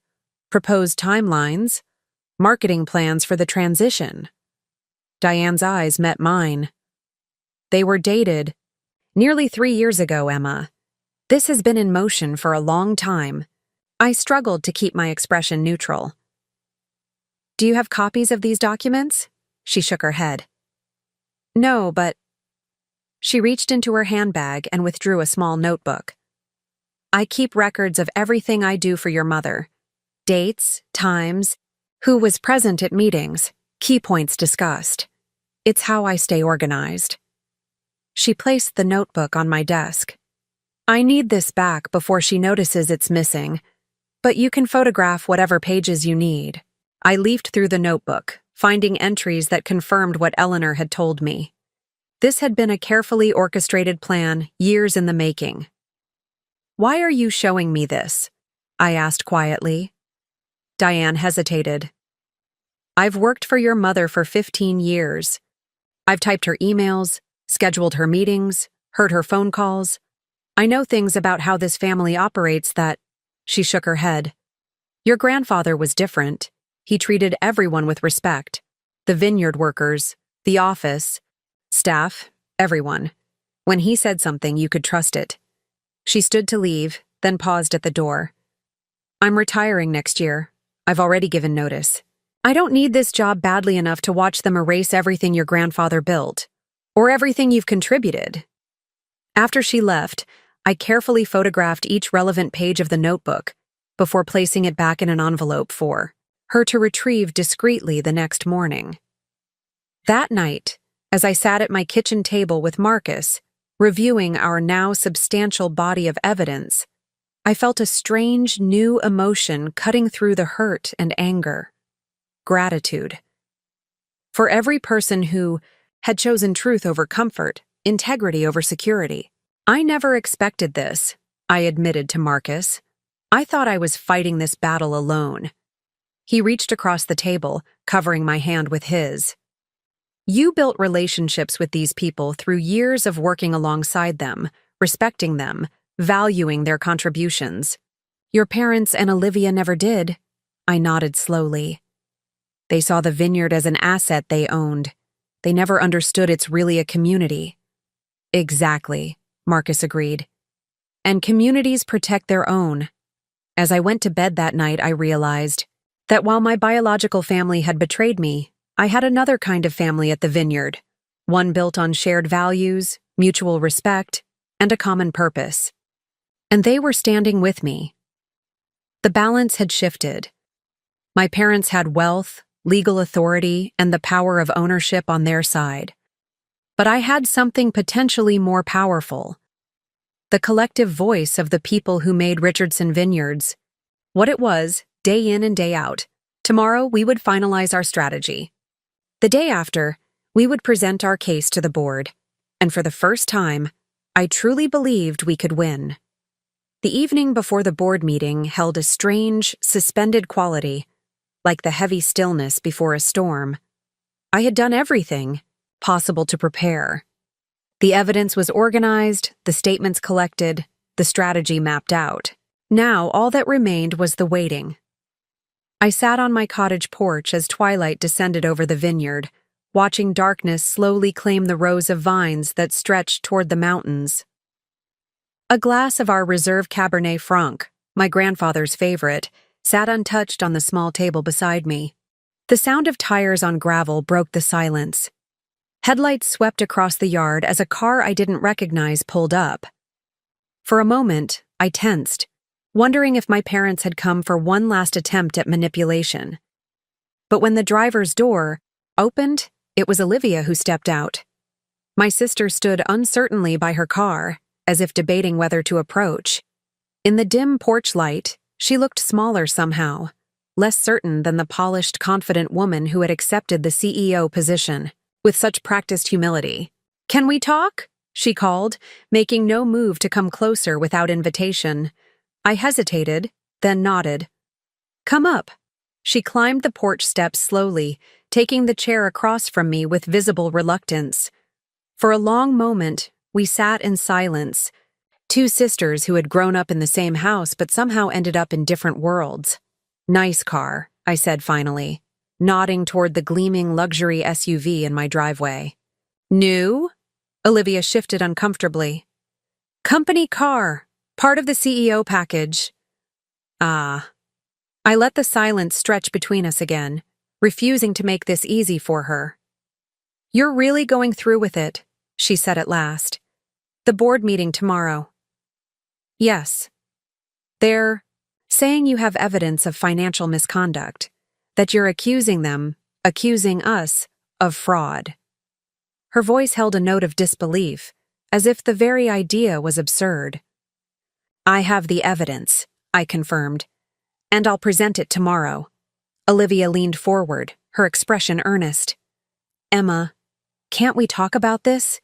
proposed timelines, marketing plans for the transition. Diane's eyes met mine. They were dated nearly 3 years ago, Emma. This has been in motion for a long time. I struggled to keep my expression neutral. Do you have copies of these documents? She shook her head. No, but... She reached into her handbag and withdrew a small notebook. I keep records of everything I do for your mother. Dates, times, who was present at meetings, key points discussed. It's how I stay organized. She placed the notebook on my desk. I need this back before she notices it's missing, but you can photograph whatever pages you need. I leafed through the notebook, finding entries that confirmed what Eleanor had told me. This had been a carefully orchestrated plan, years in the making. Why are you showing me this? I asked quietly. Diane hesitated. I've worked for your mother for 15 years. I've typed her emails, scheduled her meetings, heard her phone calls. I know things about how this family operates that... She shook her head. Your grandfather was different. He treated everyone with respect. The vineyard workers, the office, staff, everyone. When he said something, you could trust it. She stood to leave, then paused at the door. I'm retiring next year. I've already given notice. I don't need this job badly enough to watch them erase everything your grandfather built, or everything you've contributed. After she left, I carefully photographed each relevant page of the notebook before placing it back in an envelope for her to retrieve discreetly the next morning. That night, as I sat at my kitchen table with Marcus, reviewing our now substantial body of evidence, I felt a strange, new emotion cutting through the hurt and anger. Gratitude. For every person who had chosen truth over comfort, integrity over security. I never expected this, I admitted to Marcus. I thought I was fighting this battle alone. He reached across the table, covering my hand with his. You built relationships with these people through years of working alongside them, respecting them, valuing their contributions. Your parents and Olivia never did. I nodded slowly. They saw the vineyard as an asset they owned. They never understood it's really a community. Exactly, Marcus agreed. And communities protect their own. As I went to bed that night, I realized that while my biological family had betrayed me, I had another kind of family at the vineyard, one built on shared values, mutual respect, and a common purpose. And they were standing with me. The balance had shifted. My parents had wealth, legal authority, and the power of ownership on their side. But I had something potentially more powerful. The collective voice of the people who made Richardson Vineyards. What it was, day in and day out. Tomorrow, we would finalize our strategy. The day after, we would present our case to the board. And for the first time, I truly believed we could win. The evening before the board meeting held a strange, suspended quality, like the heavy stillness before a storm. I had done everything possible to prepare. The evidence was organized, the statements collected, the strategy mapped out. Now all that remained was the waiting. I sat on my cottage porch as twilight descended over the vineyard, watching darkness slowly claim the rows of vines that stretched toward the mountains. A glass of our reserve Cabernet Franc, my grandfather's favorite, sat untouched on the small table beside me. The sound of tires on gravel broke the silence. Headlights swept across the yard as a car I didn't recognize pulled up. For a moment, I tensed, wondering if my parents had come for one last attempt at manipulation. But when the driver's door opened, it was Olivia who stepped out. My sister stood uncertainly by her car, as if debating whether to approach. In the dim porch light, she looked smaller somehow, less certain than the polished, confident woman who had accepted the CEO position, with such practiced humility. "Can we talk?" she called, making no move to come closer without invitation. I hesitated, then nodded. "Come up." She climbed the porch steps slowly, taking the chair across from me with visible reluctance. For a long moment, we sat in silence, two sisters who had grown up in the same house but somehow ended up in different worlds. "Nice car," I said finally, nodding toward the gleaming luxury SUV in my driveway. "New?" Olivia shifted uncomfortably. Company car, part of the CEO package. Ah. I let the silence stretch between us again, refusing to make this easy for her. You're really going through with it, she said at last. The board meeting tomorrow. Yes. They're saying you have evidence of financial misconduct, that you're accusing us, of fraud. Her voice held a note of disbelief, as if the very idea was absurd. I have the evidence, I confirmed, and I'll present it tomorrow. Olivia leaned forward, her expression earnest. Emma, can't we talk about this?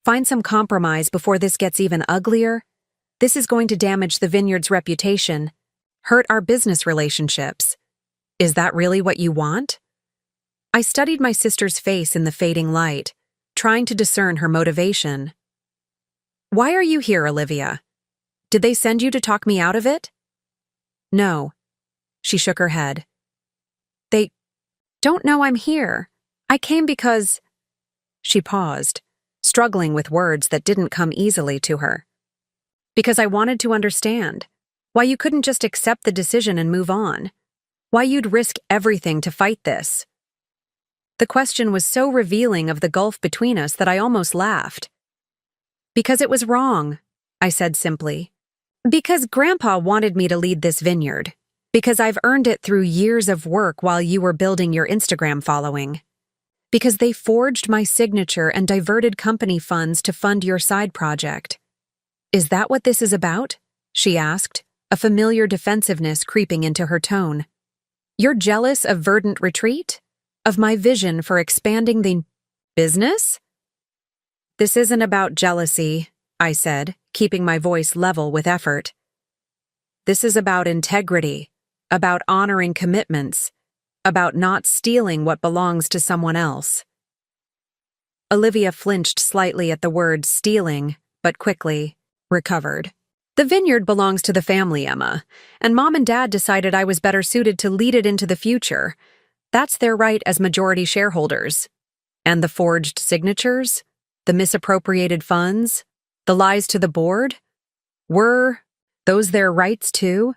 Find some compromise before this gets even uglier? This is going to damage the vineyard's reputation, hurt our business relationships. Is that really what you want? I studied my sister's face in the fading light, trying to discern her motivation. Why are you here, Olivia? Did they send you to talk me out of it? No. She shook her head. They don't know I'm here. I came because... She paused, struggling with words that didn't come easily to her. Because I wanted to understand. Why you couldn't just accept the decision and move on. Why you'd risk everything to fight this. The question was so revealing of the gulf between us that I almost laughed. Because it was wrong, I said simply. Because Grandpa wanted me to lead this vineyard. Because I've earned it through years of work while you were building your Instagram following. Because they forged my signature and diverted company funds to fund your side project. Is that what this is about? She asked, a familiar defensiveness creeping into her tone. You're jealous of Verdant Retreat? Of my vision for expanding the business? This isn't about jealousy, I said, keeping my voice level with effort. This is about integrity, about honoring commitments, about not stealing what belongs to someone else. Olivia flinched slightly at the word stealing, but quickly recovered. The vineyard belongs to the family, Emma, and Mom and Dad decided I was better suited to lead it into the future. That's their right as majority shareholders. And the forged signatures? The misappropriated funds? The lies to the board? Were those their rights too?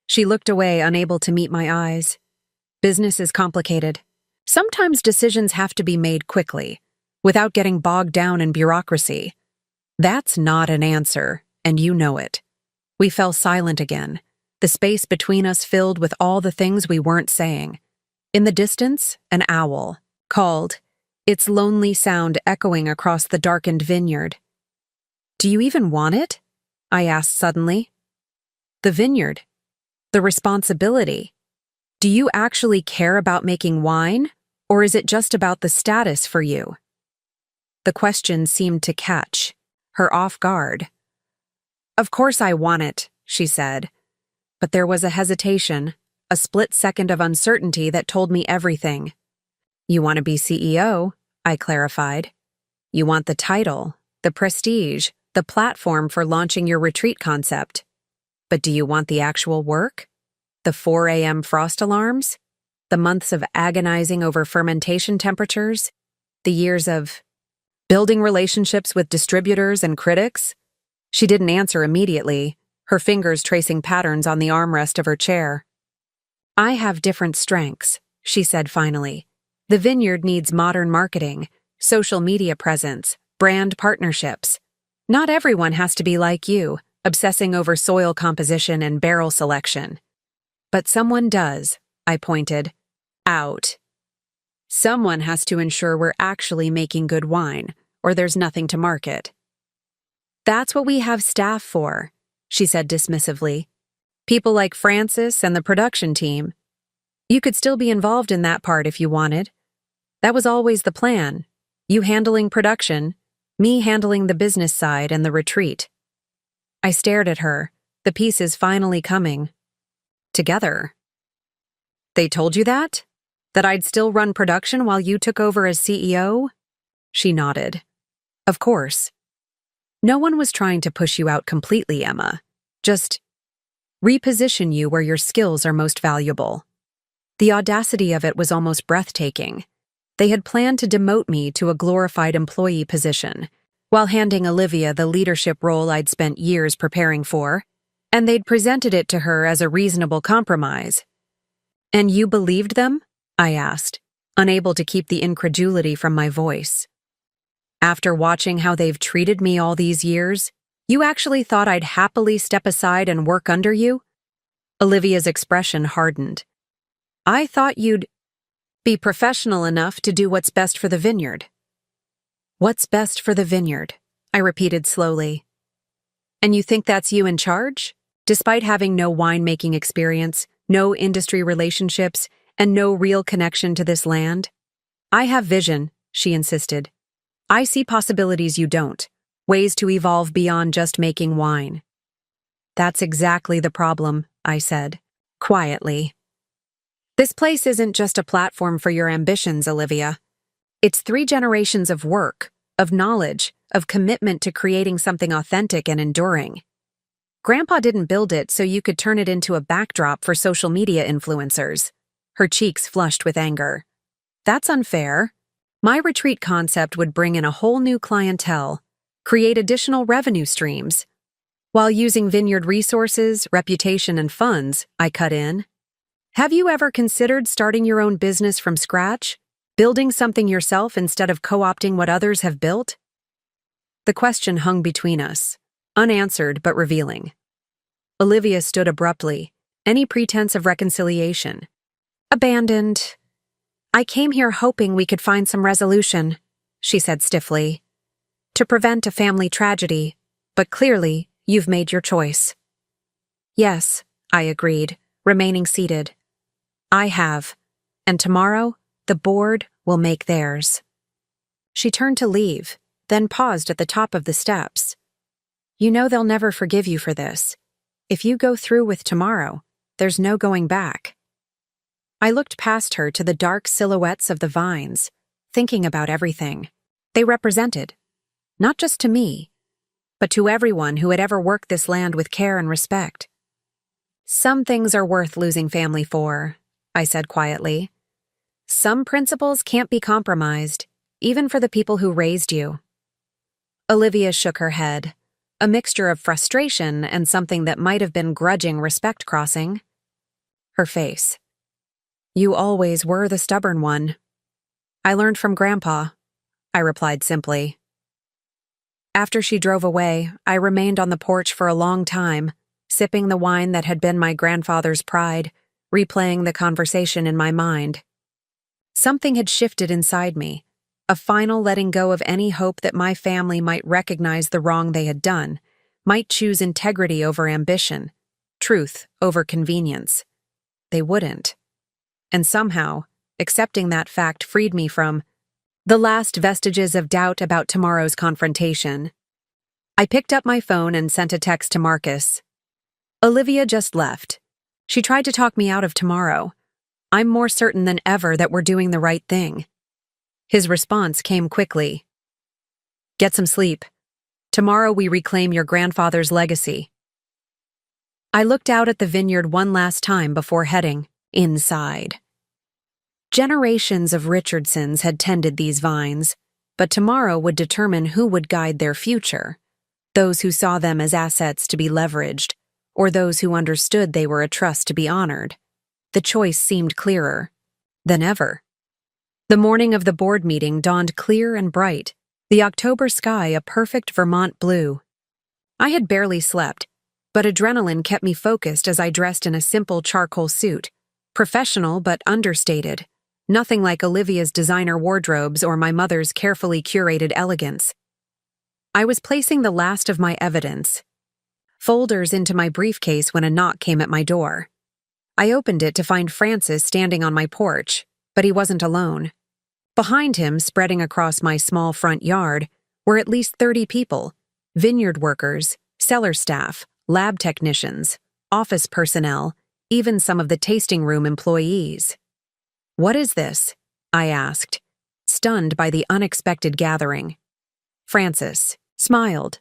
She looked away, unable to meet my eyes. Business is complicated. Sometimes decisions have to be made quickly, without getting bogged down in bureaucracy. That's not an answer, and you know it. We fell silent again, the space between us filled with all the things we weren't saying. In the distance, an owl called, its lonely sound echoing across the darkened vineyard. Do you even want it? I asked suddenly. The vineyard. The responsibility. Do you actually care about making wine, or is it just about the status for you? The question seemed to catch her off guard. Of course I want it, she said. But there was a hesitation, a split second of uncertainty that told me everything. You want to be CEO, I clarified. You want the title, the prestige, the platform for launching your retreat concept. But do you want the actual work? The 4 a.m. frost alarms? The months of agonizing over fermentation temperatures? The years of building relationships with distributors and critics? She didn't answer immediately, her fingers tracing patterns on the armrest of her chair. I have different strengths, she said finally. The vineyard needs modern marketing, social media presence, brand partnerships. Not everyone has to be like you, obsessing over soil composition and barrel selection. But someone does, I pointed out. Someone has to ensure we're actually making good wine, or there's nothing to market. That's what we have staff for, she said dismissively. People like Francis and the production team. You could still be involved in that part if you wanted. That was always the plan. You handling production, me handling the business side and the retreat. I stared at her, the pieces finally coming. Together. They told you that? That I'd still run production while you took over as CEO? She nodded. Of course. No one was trying to push you out completely, Emma. Just reposition you where your skills are most valuable. The audacity of it was almost breathtaking. They had planned to demote me to a glorified employee position, while handing Olivia the leadership role I'd spent years preparing for, and they'd presented it to her as a reasonable compromise. "And you believed them?" I asked, unable to keep the incredulity from my voice. "After watching how they've treated me all these years, you actually thought I'd happily step aside and work under you?" Olivia's expression hardened. "I thought you'd be professional enough to do what's best for the vineyard." "What's best for the vineyard?" I repeated slowly. "And you think that's you in charge? Despite having no winemaking experience, no industry relationships, and no real connection to this land?" "I have vision," she insisted. "I see possibilities you don't, ways to evolve beyond just making wine." "That's exactly the problem," I said, quietly. "This place isn't just a platform for your ambitions, Olivia. It's 3 generations of work, of knowledge, of commitment to creating something authentic and enduring. Grandpa didn't build it so you could turn it into a backdrop for social media influencers." Her cheeks flushed with anger. "That's unfair. My retreat concept would bring in a whole new clientele, create additional revenue streams. While using vineyard resources, reputation, and funds," I cut in. "Have you ever considered starting your own business from scratch? Building something yourself instead of co-opting what others have built?" The question hung between us, unanswered but revealing. Olivia stood abruptly, any pretense of reconciliation. "Abandoned. I came here hoping we could find some resolution," she said stiffly, "to prevent a family tragedy, but clearly you've made your choice." "Yes," I agreed, remaining seated. "I have, and tomorrow the board will make theirs." She turned to leave, then paused at the top of the steps. "You know they'll never forgive you for this. If you go through with tomorrow, there's no going back." I looked past her to the dark silhouettes of the vines, thinking about everything they represented, not just to me, but to everyone who had ever worked this land with care and respect. "Some things are worth losing family for," I said quietly. "Some principles can't be compromised, even for the people who raised you." Olivia shook her head, a mixture of frustration and something that might have been grudging respect crossing. Her face. "You always were the stubborn one." "I learned from Grandpa," I replied simply. After she drove away, I remained on the porch for a long time, sipping the wine that had been my grandfather's pride, replaying the conversation in my mind. Something had shifted inside me, a final letting go of any hope that my family might recognize the wrong they had done, might choose integrity over ambition, truth over convenience. They wouldn't. And somehow, accepting that fact freed me from the last vestiges of doubt about tomorrow's confrontation. I picked up my phone and sent a text to Marcus. "Olivia just left. She tried to talk me out of tomorrow. I'm more certain than ever that we're doing the right thing." His response came quickly. "Get some sleep. Tomorrow we reclaim your grandfather's legacy." I looked out at the vineyard one last time before heading inside. Generations of Richardsons had tended these vines, but tomorrow would determine who would guide their future. Those who saw them as assets to be leveraged, or those who understood they were a trust to be honored. The choice seemed clearer than ever. The morning of the board meeting dawned clear and bright, the October sky a perfect Vermont blue. I had barely slept, but adrenaline kept me focused as I dressed in a simple charcoal suit, professional but understated, nothing like Olivia's designer wardrobes or my mother's carefully curated elegance. I was placing the last of my evidence, folders, into my briefcase when a knock came at my door. I opened it to find Francis standing on my porch, but he wasn't alone. Behind him, spreading across my small front yard, were at least 30 people: vineyard workers, cellar staff, lab technicians, office personnel, even some of the tasting room employees. "What is this?" I asked, stunned by the unexpected gathering. Francis smiled,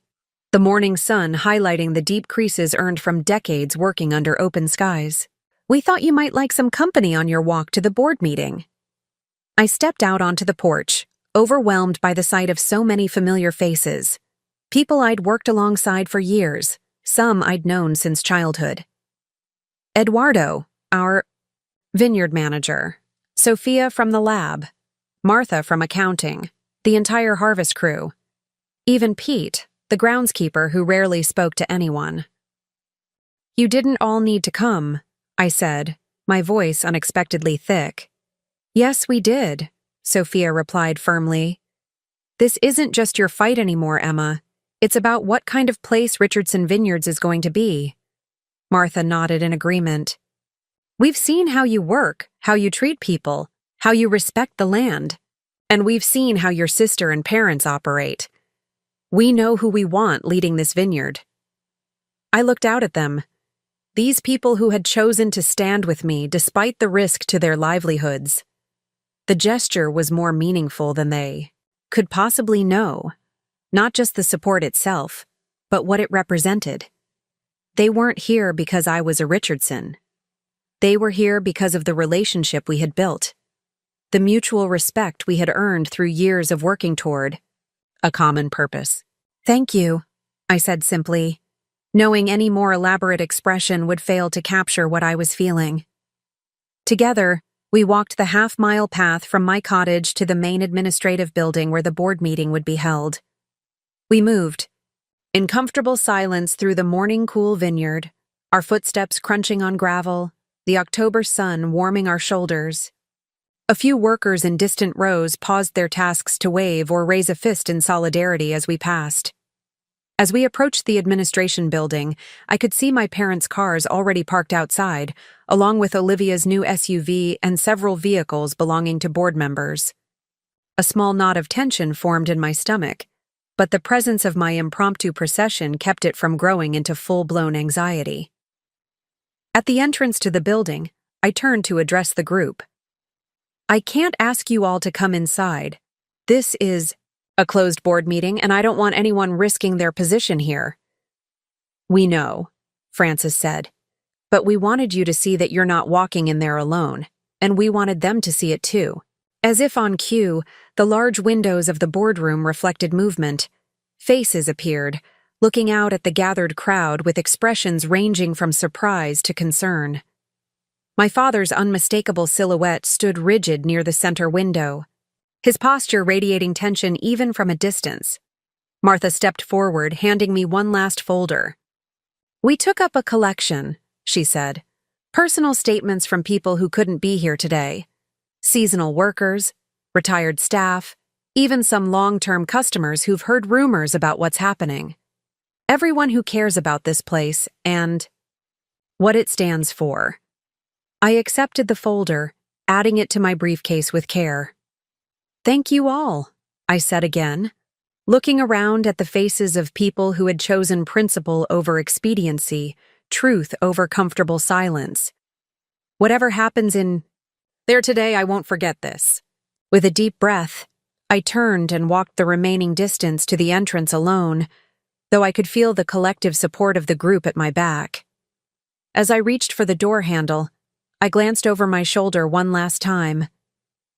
the morning sun highlighting the deep creases earned from decades working under open skies. "We thought you might like some company on your walk to the board meeting." I stepped out onto the porch, overwhelmed by the sight of so many familiar faces. People I'd worked alongside for years, some I'd known since childhood. Eduardo, our vineyard manager, Sophia from the lab, Martha from accounting, the entire harvest crew, even Pete, the groundskeeper who rarely spoke to anyone. "You didn't all need to come," I said, my voice unexpectedly thick. "Yes, we did," Sophia replied firmly. "This isn't just your fight anymore, Emma. It's about what kind of place Richardson Vineyards is going to be." Martha nodded in agreement. "We've seen how you work, how you treat people, how you respect the land, and we've seen how your sister and parents operate. We know who we want leading this vineyard." I looked out at them. These people who had chosen to stand with me despite the risk to their livelihoods. The gesture was more meaningful than they could possibly know, not just the support itself, but what it represented. They weren't here because I was a Richardson. They were here because of the relationship we had built, the mutual respect we had earned through years of working toward a common purpose. "Thank you," I said simply, knowing any more elaborate expression would fail to capture what I was feeling. Together, we walked the half-mile path from my cottage to the main administrative building where the board meeting would be held. We moved, in comfortable silence through the morning-cool vineyard, our footsteps crunching on gravel, the October sun warming our shoulders. A few workers in distant rows paused their tasks to wave or raise a fist in solidarity as we passed. As we approached the administration building, I could see my parents' cars already parked outside, along with Olivia's new SUV and several vehicles belonging to board members. A small knot of tension formed in my stomach, but the presence of my impromptu procession kept it from growing into full-blown anxiety. At the entrance to the building, I turned to address the group. "I can't ask you all to come inside. This is a closed board meeting, and I don't want anyone risking their position here." "We know," Francis said, "but we wanted you to see that you're not walking in there alone, and we wanted them to see it too." As if on cue, the large windows of the boardroom reflected movement. Faces appeared, looking out at the gathered crowd with expressions ranging from surprise to concern. My father's unmistakable silhouette stood rigid near the center window, his posture radiating tension even from a distance. Martha stepped forward, handing me one last folder. "We took up a collection," she said. "Personal statements from people who couldn't be here today. Seasonal workers, retired staff, even some long-term customers who've heard rumors about what's happening. Everyone who cares about this place and what it stands for." I accepted the folder, adding it to my briefcase with care. "Thank you all," I said again, looking around at the faces of people who had chosen principle over expediency, truth over comfortable silence. "Whatever happens in there today, I won't forget this." With a deep breath, I turned and walked the remaining distance to the entrance alone, though I could feel the collective support of the group at my back. As I reached for the door handle, I glanced over my shoulder one last time.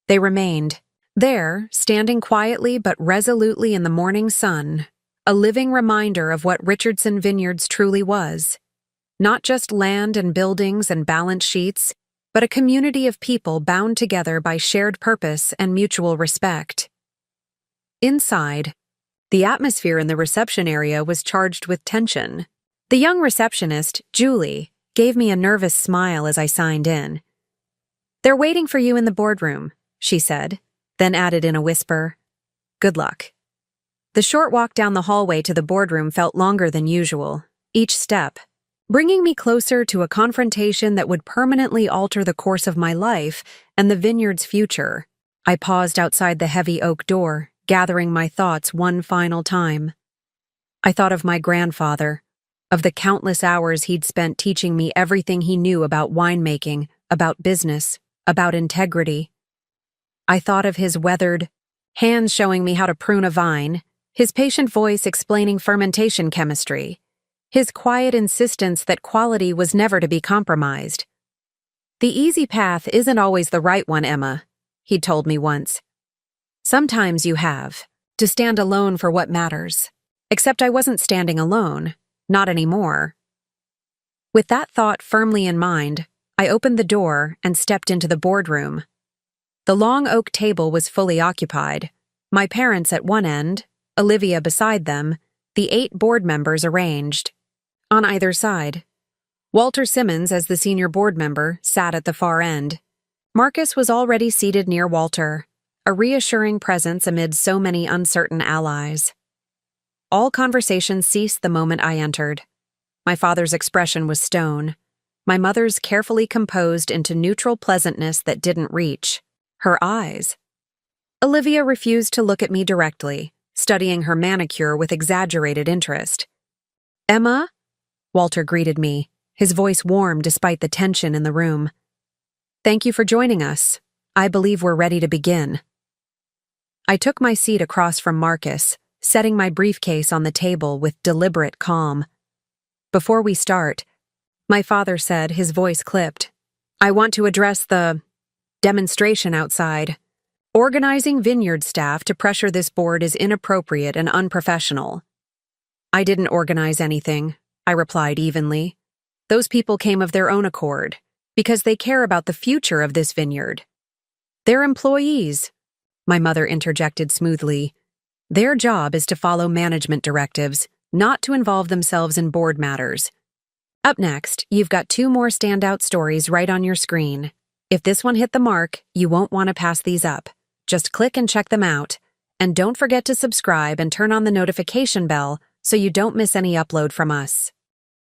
They remained. There, standing quietly but resolutely in the morning sun, a living reminder of what Richardson Vineyards truly was. Not just land and buildings and balance sheets, but a community of people bound together by shared purpose and mutual respect. Inside, the atmosphere in the reception area was charged with tension. The young receptionist, Julie, gave me a nervous smile as I signed in. "They're waiting for you in the boardroom," she said, then added in a whisper, "Good luck." The short walk down the hallway to the boardroom felt longer than usual, each step bringing me closer to a confrontation that would permanently alter the course of my life and the vineyard's future. I paused outside the heavy oak door, gathering my thoughts one final time. I thought of my grandfather, of the countless hours he'd spent teaching me everything he knew about winemaking, about business, about integrity. I thought of his weathered hands showing me how to prune a vine, his patient voice explaining fermentation chemistry, his quiet insistence that quality was never to be compromised. "The easy path isn't always the right one, Emma," he'd told me once. Sometimes you have to stand alone for what matters. Except I wasn't standing alone, not anymore. With that thought firmly in mind, I opened the door and stepped into the boardroom. The long oak table was fully occupied. My parents at one end, Olivia beside them, the 8 board members arranged. On either side. Walter Simmons, as the senior board member, sat at the far end. Marcus was already seated near Walter, a reassuring presence amid so many uncertain allies. All conversation ceased the moment I entered. My father's expression was stone. My mother's carefully composed into neutral pleasantness that didn't reach. Her eyes. Olivia refused to look at me directly, studying her manicure with exaggerated interest. "Emma?" Walter greeted me, his voice warm despite the tension in the room. "Thank you for joining us. I believe we're ready to begin." I took my seat across from Marcus, setting my briefcase on the table with deliberate calm. "Before we start," my father said, his voice clipped, "I want to address the demonstration outside. Organizing vineyard staff to pressure this board is inappropriate and unprofessional." "I didn't organize anything," I replied evenly. "Those people came of their own accord, because they care about the future of this vineyard." "They're employees," my mother interjected smoothly. "Their job is to follow management directives, not to involve themselves in board matters." Up next, you've got 2 more standout stories right on your screen. If this one hit the mark, you won't want to pass these up. Just click and check them out. And don't forget to subscribe and turn on the notification bell so you don't miss any upload from us.